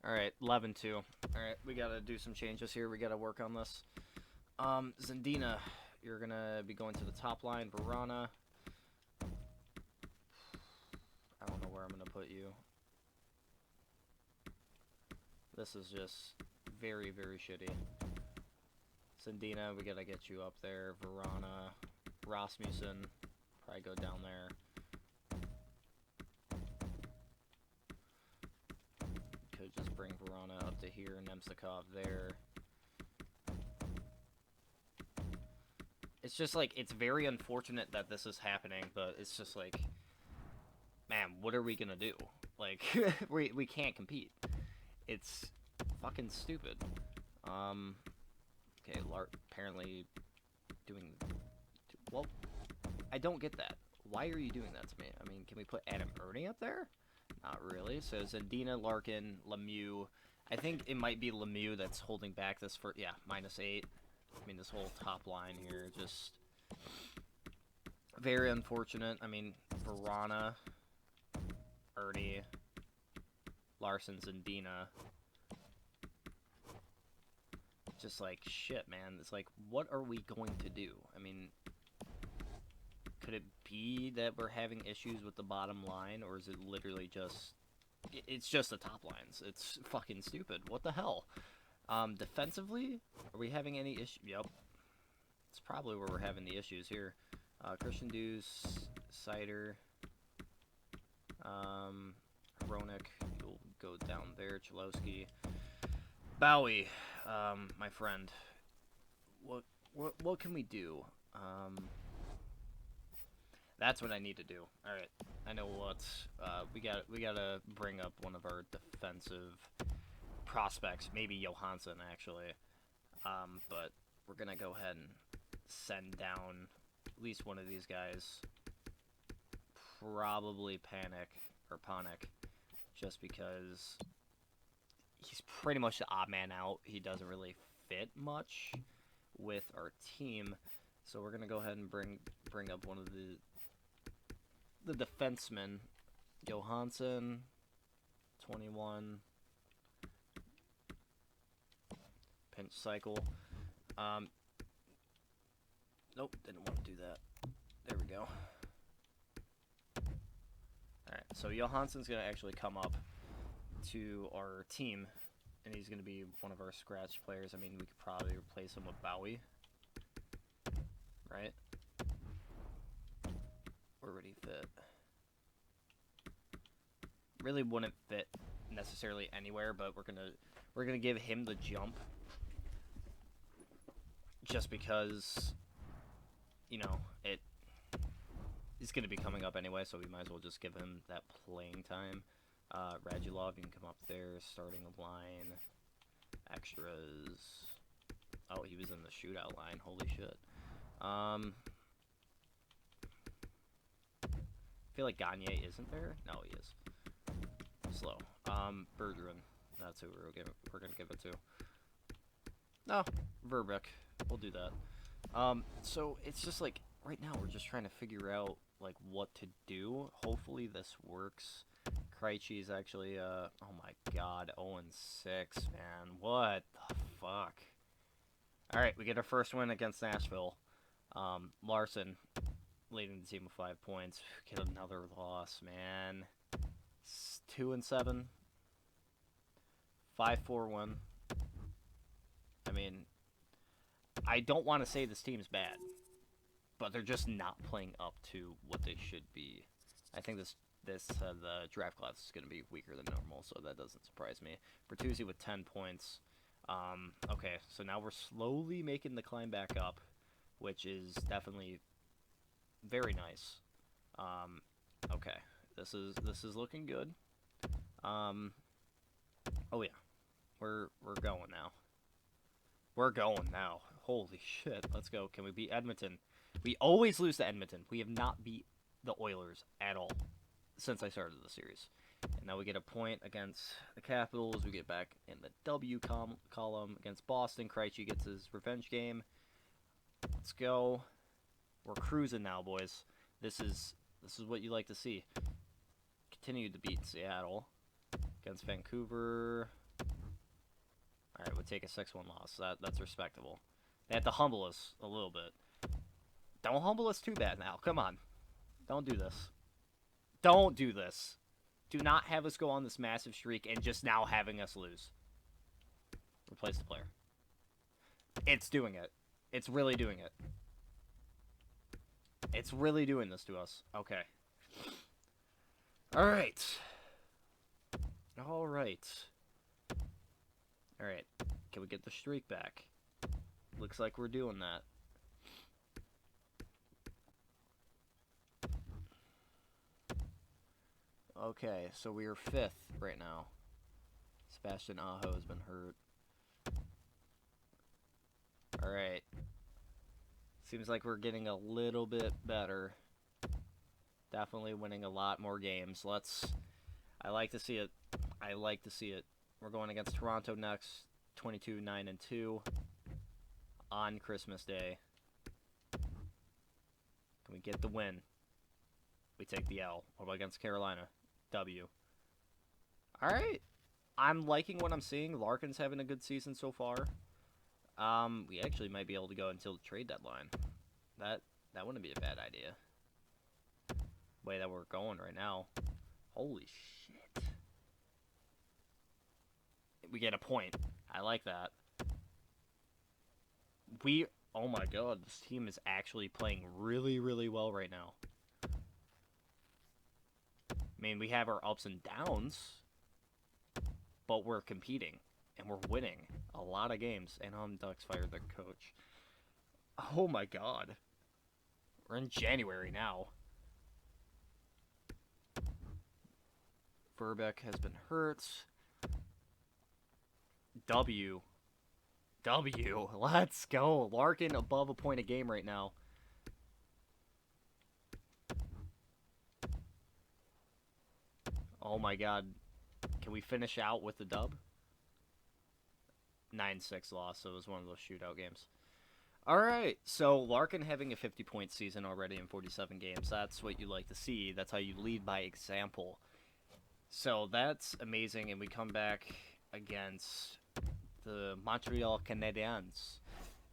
All right, 11-2. All right, we gotta do some changes here. We gotta work on this. Zendina, you're gonna be going to the top line. Verana. I don't know where I'm gonna put you. This is just very, very shitty. Zendina, we gotta get you up there. Verana, Rasmussen, probably go down there. Could just bring Verana up to here, Nemsikov there. It's just like, it's very unfortunate that this is happening, but it's just like, man, what are we gonna do? Like, we can't compete. It's fucking stupid. Okay, Lark apparently doing... Well, I don't get that. Why are you doing that to me? I mean, can we put Adam Ernie up there? Not really. So Zendina, Larkin, Lemieux. I think it might be Lemieux that's holding back this for... Yeah, -8. I mean, this whole top line here, just... very unfortunate. I mean, Verana, Ernie, Larson, Zendina. Just like, shit, man. It's like, what are we going to do? I mean, could it be that we're having issues with the bottom line, or is it literally just... It's just the top lines. It's fucking stupid. What the hell? Defensively, are we having any issue? Yep. It's probably where we're having the issues here. Christian Deuce, Sider, Hronik will go down there. Chalowski, Bowie, my friend. What can we do? That's what I need to do. All right, I know what. We gotta bring up one of our defensive prospects, maybe Johansson actually. But we're gonna go ahead and send down at least one of these guys. Probably Panik, just because he's pretty much the odd man out. He doesn't really fit much with our team, so we're gonna go ahead and bring up one of the defensemen. Johansson, 21. Pinch cycle. Nope, didn't want to do that. There we go. Alright, so Johansson's going to actually come up to our team, and he's going to be one of our scratch players. I mean, we could probably replace him with Bowie. Right? Where would he fit? Really wouldn't fit necessarily anywhere, but we're gonna give him the jump. Just because, you know, it's going to be coming up anyway, so we might as well just give him that playing time. Radulov, you can come up there, starting line, extras. Oh, he was in the shootout line, holy shit. feel like Gagne isn't there. No, he is. Slow. Bergeron. That's who we're gonna give it to. No, Verbeek. We'll do that. So it's just like right now we're just trying to figure out like what to do. Hopefully this works. Krejci's actually oh my god, 0-6, man. What the fuck? Alright, we get our first win against Nashville. Larson leading the team with 5 points. Get another loss, man. 2-7. 5-4-1. I mean, I don't want to say this team's bad, but they're just not playing up to what they should be. I think the draft class is going to be weaker than normal, so that doesn't surprise me. Bertuzzi with 10 points. Okay, so now we're slowly making the climb back up, which is definitely very nice. Okay, this is looking good. Oh yeah, we're going now. We're going now. Holy shit, let's go. Can we beat Edmonton? We always lose to Edmonton. We have not beat the Oilers at all since I started the series. And now we get a point against the Capitals. We get back in the W column against Boston. Krejci gets his revenge game. Let's go. We're cruising now, boys. This is what you like to see. Continue to beat Seattle against Vancouver. All right, we'll take a 6-1 loss. That's respectable. They have to humble us a little bit. Don't humble us too bad now. Come on. Don't do this. Don't do this. Do not have us go on this massive streak and just now having us lose. Replace the player. It's doing it. It's really doing it. It's really doing this to us. Okay. All right. All right. All right. Can we get the streak back? Looks like we're doing that. Okay, so we are 5th right now. Sebastian Aho has been hurt. Alright. Seems like we're getting a little bit better. Definitely winning a lot more games. I like to see it. I like to see it. We're going against Toronto next. 22-9-2 on Christmas Day. Can we get the win? We take the L. What about against Carolina? W. Alright. I'm liking what I'm seeing. Larkin's having a good season so far. We actually might be able to go until the trade deadline. That wouldn't be a bad idea. Way that we're going right now. Holy shit. We get a point. I like that. Oh my god, this team is actually playing really, really well right now. I mean, we have our ups and downs, but we're competing, and we're winning a lot of games. And Ducks fired the coach. Oh my god. We're in January now. Verbeek has been hurt. W. Let's go. Larkin above a point a game right now. Oh my god. Can we finish out with the dub? 9-6 loss, so it was one of those shootout games. Alright, so Larkin having a 50-point season already in 47 games. That's what you like to see. That's how you lead by example. So that's amazing, and we come back against the Montreal Canadiens,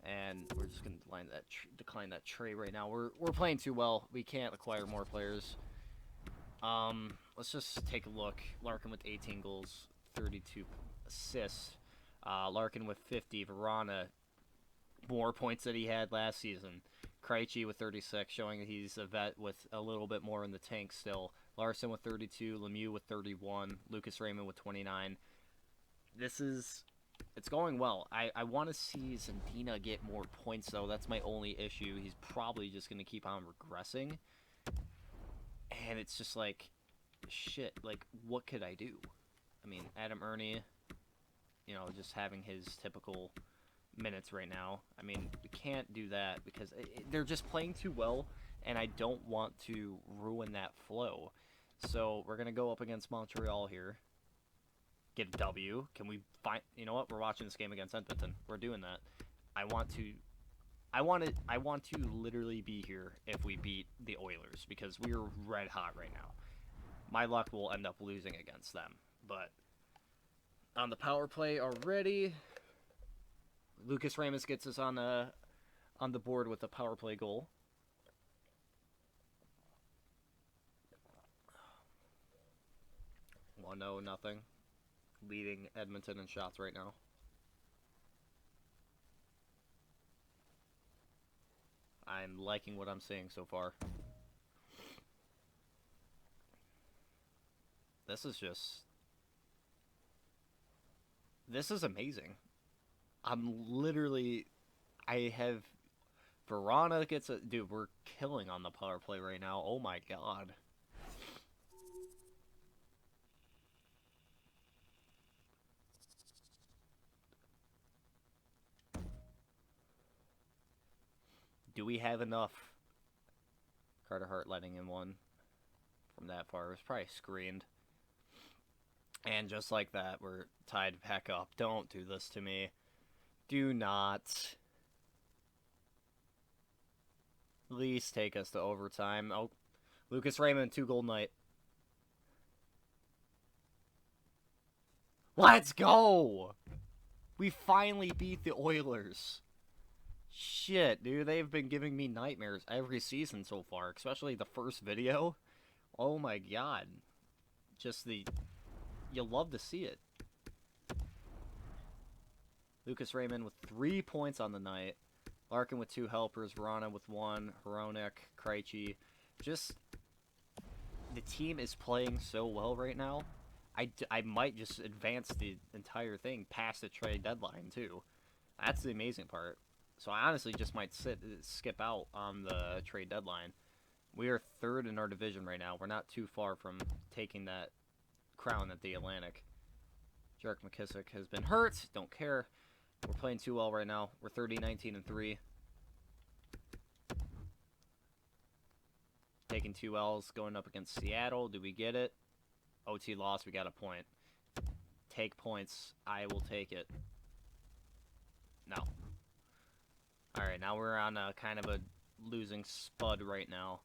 and we're just going to decline that trade right now. We're playing too well. We can't acquire more players. Let's just take a look. Larkin with 18 goals, 32 assists. Larkin with 50. Verona, more points than he had last season. Krejci with 36, showing that he's a vet with a little bit more in the tank still. Larson with 32. Lemieux with 31. Lucas Raymond with 29. It's going well. I want to see Zadina get more points, though. That's my only issue. He's probably just going to keep on regressing. And it's just like, shit, like, what could I do? I mean, Adam Ernie, just having his typical minutes right now. I mean, we can't do that because they're just playing too well, and I don't want to ruin that flow. So we're gonna go up against Montreal here. Get a W. Can we find? You know what? We're watching this game against Edmonton. We're doing that. I want to. I want to literally be here if we beat the Oilers because we are red hot right now. My luck will end up losing against them, but on the power play already, Lucas Ramos gets us on the board with a power play goal. 1-0 nothing, leading Edmonton in shots right now. I'm liking what I'm seeing so far. This is amazing. I have Verona gets a dude. We're killing on the power play right now. Oh my god. Do we have enough? Carter Hart letting in one from that far. It was probably screened. And just like that, we're tied back up. Don't do this to me. Do not. At least take us to overtime. Oh, Lucas Raymond, 2-goal night. Let's go! We finally beat the Oilers. Shit, dude, they've been giving me nightmares every season so far, especially the first video. Oh my god. You love to see it. Lucas Raymond with 3 points on the night. Larkin with 2 helpers. Verona with 1. Hronek, Krejci. The team is playing so well right now. I might just advance the entire thing past the trade deadline, too. That's the amazing part. So I honestly just might skip out on the trade deadline. We are 3rd in our division right now. We're not too far from taking that crown at the Atlantic. Jarek McKissick has been hurt. Don't care. We're playing too well right now. We're 30-19-3. Taking 2 L's, going up against Seattle. Do we get it? OT loss, we got a point. Take points. I will take it. No. Alright, now we're on a kind of a losing spud right now.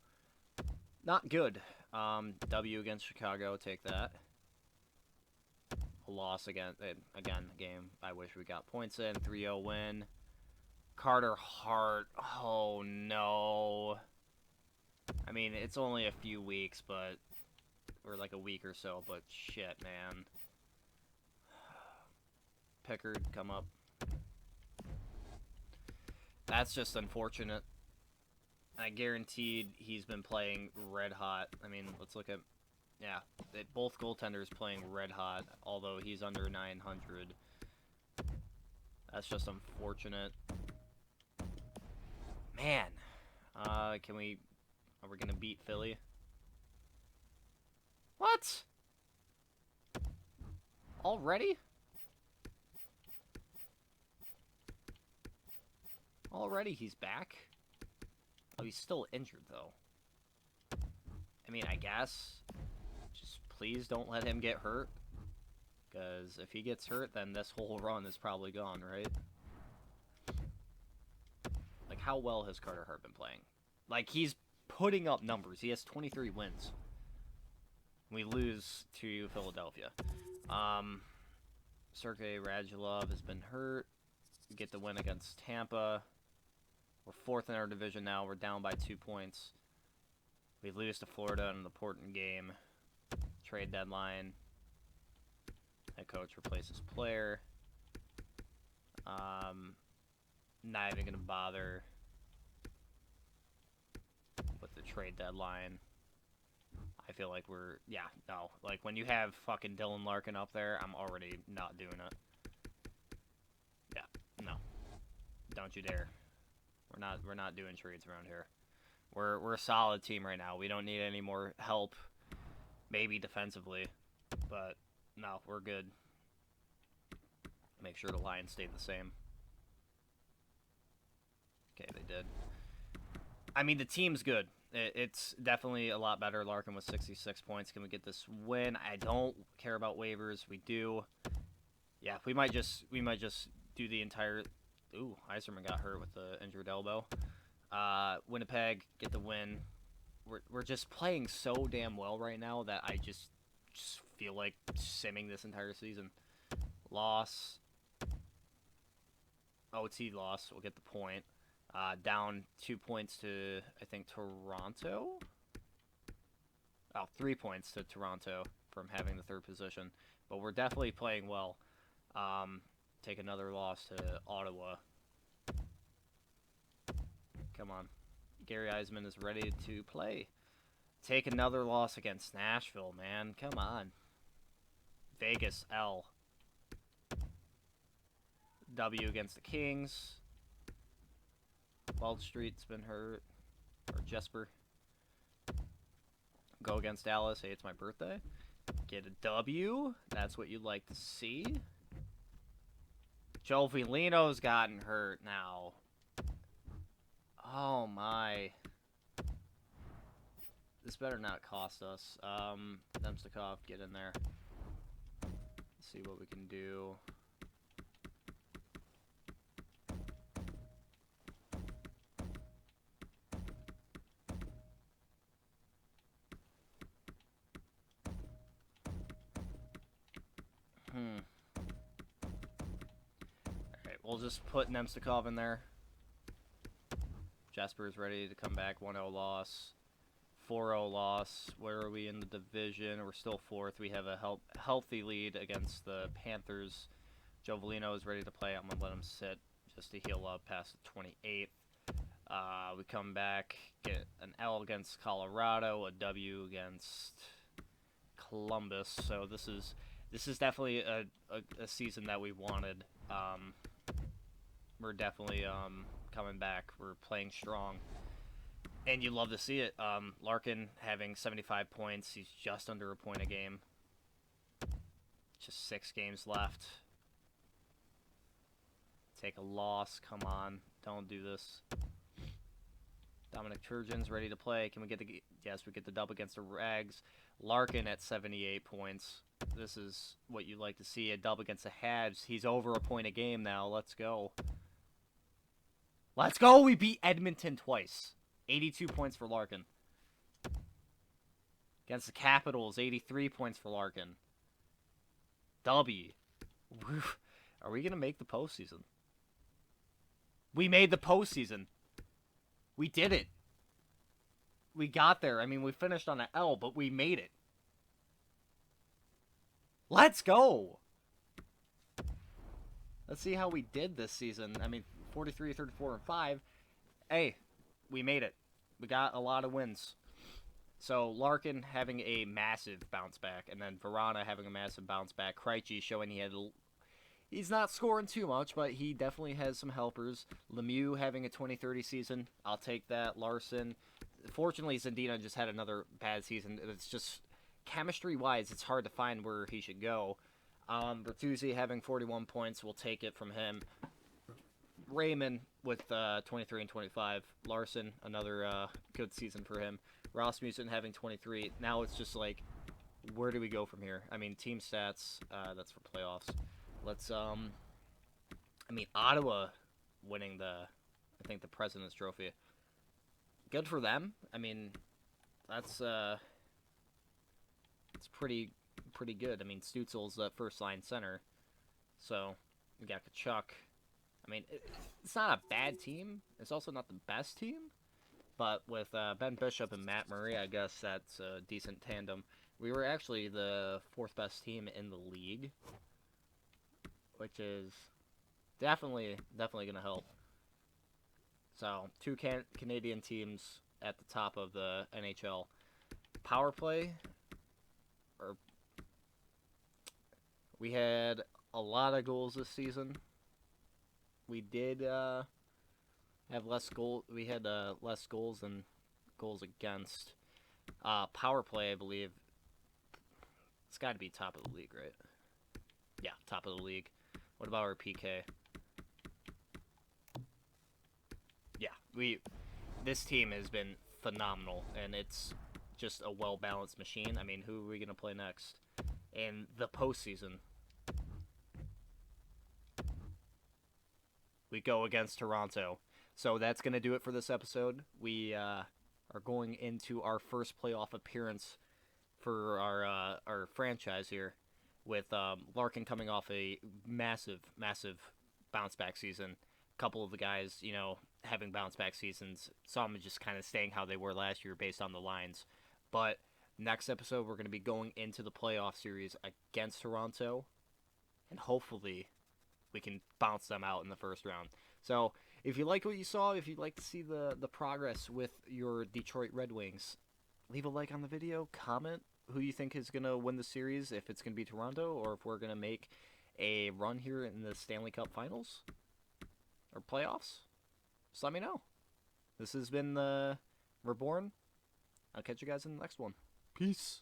Not good. W against Chicago, take that. A loss again, game. I wish we got points in. 3-0 win. Carter Hart. Oh, no. I mean, it's only a few weeks, but... Or like a week or so, but shit, man. Pickard, come up. That's just unfortunate. I guaranteed he's been playing red hot. I mean, let's look at... Yeah, both goaltenders playing red hot, although he's under 900. That's just unfortunate. Man. Are we gonna beat Philly? What? Already? Already he's back? Oh, he's still injured, though. I mean, I guess... Just please don't let him get hurt. Because if he gets hurt, then this whole run is probably gone, right? Like, how well has Carter Hart been playing? Like, he's putting up numbers. He has 23 wins. We lose to Philadelphia. Sergei Radulov has been hurt. We get the win against Tampa. We're 4th in our division now. We're down by 2 points. We lose to Florida in an important game. Trade deadline. Head coach replaces player. Not even gonna bother with the trade deadline. I feel like like when you have fucking Dylan Larkin up there, I'm already not doing it. Yeah, no. Don't you dare. We're not doing trades around here. We're a solid team right now. We don't need any more help. Maybe defensively, but no, we're good. Make sure the lines stay the same. Okay, they did. I mean, the team's good. It's definitely a lot better. Larkin with 66 points. Can we get this win? I don't care about waivers. We do. Yeah, we might just do the entire. Ooh, Eiserman got hurt with the injured elbow. Winnipeg get the win. We're just playing so damn well right now that I just feel like simming this entire season. Loss. OT loss. We'll get the point. Down 2 points to, I think, Toronto? Oh, 3 points to Toronto from having the third position. But we're definitely playing well. Take another loss to Ottawa. Come on. Gary Eisman is ready to play. Take another loss against Nashville, man. Come on. Vegas, L. W against the Kings. Wall Street's been hurt. Or Jesper. Go against Dallas. Hey, it's my birthday. Get a W. That's what you'd like to see. Joe Velino's gotten hurt now. Oh my. This better not cost us. Nemstikov, get in there. Let's see what we can do. Alright, we'll just put Nemstikov in there. Jasper's ready to come back. 1-0 loss. 4-0 loss. Where are we in the division? We're still 4th. We have a healthy lead against the Panthers. Joe Velino is ready to play. I'm going to let him sit just to heal up past the 28th. We come back, get an L against Colorado, a W against Columbus. So this is definitely a season that we wanted. We're definitely coming back. We're playing strong. And you love to see it. Larkin having 75 points. He's just under a point a game. Just 6 games left. Take a loss. Come on. Don't do this. Dominic Turgeon's ready to play. Can we get the... Yes, we get the dub against the Rags. Larkin at 78 points. This is what you like to see. A dub against the Habs. He's over a point a game now. Let's go. Let's go! We beat Edmonton twice. 82 points for Larkin. Against the Capitals, 83 points for Larkin. W. Are we going to make the postseason? We made the postseason. We did it. We got there. I mean, we finished on an L, but we made it. Let's go! Let's see how we did this season. I mean, 43, 34, and 5. Hey, we made it. We got a lot of wins. So, Larkin having a massive bounce back, and then Verana having a massive bounce back. Krejci showing he's not scoring too much, but he definitely has some helpers. Lemieux having a 20-30 season. I'll take that. Larson. Fortunately, Zadina just had another bad season. It's just, chemistry-wise, it's hard to find where he should go. Bertuzzi having 41 points. We'll take it from him. Raymond with 23 and 25. Larson, another good season for him. Rasmussen having 23. Now it's just like, where do we go from here? I mean, team stats, that's for playoffs. Let's, I mean, Ottawa winning I think the President's Trophy. Good for them. I mean, that's it's pretty good. I mean, Stutzel's the first line center. So, we got Kachuk. I mean, it's not a bad team. It's also not the best team. But with Ben Bishop and Matt Murray, I guess that's a decent tandem. We were actually the 4th best team in the league, which is definitely going to help. So, 2 Canadian teams at the top of the NHL. Power play, we had a lot of goals this season. We did have less goal. We had less goals than goals against. Power play, I believe. It's got to be top of the league, right? Yeah, top of the league. What about our PK? Yeah, this team has been phenomenal, and it's just a well-balanced machine. I mean, who are we going to play next? In the postseason, we go against Toronto. So that's going to do it for this episode. We are going into our first playoff appearance for our franchise here, with Larkin coming off a massive bounce back season. A couple of the guys, having bounce back seasons. Some just kind of staying how they were last year based on the lines. But next episode, we're going to be going into the playoff series against Toronto, and hopefully we can bounce them out in the first round. So if you like what you saw, if you'd like to see the progress with your Detroit Red Wings, leave a like on the video, comment who you think is going to win the series, if it's going to be Toronto, or if we're going to make a run here in the Stanley Cup Finals or playoffs. Just let me know. This has been the Reborn. I'll catch you guys in the next one. Peace.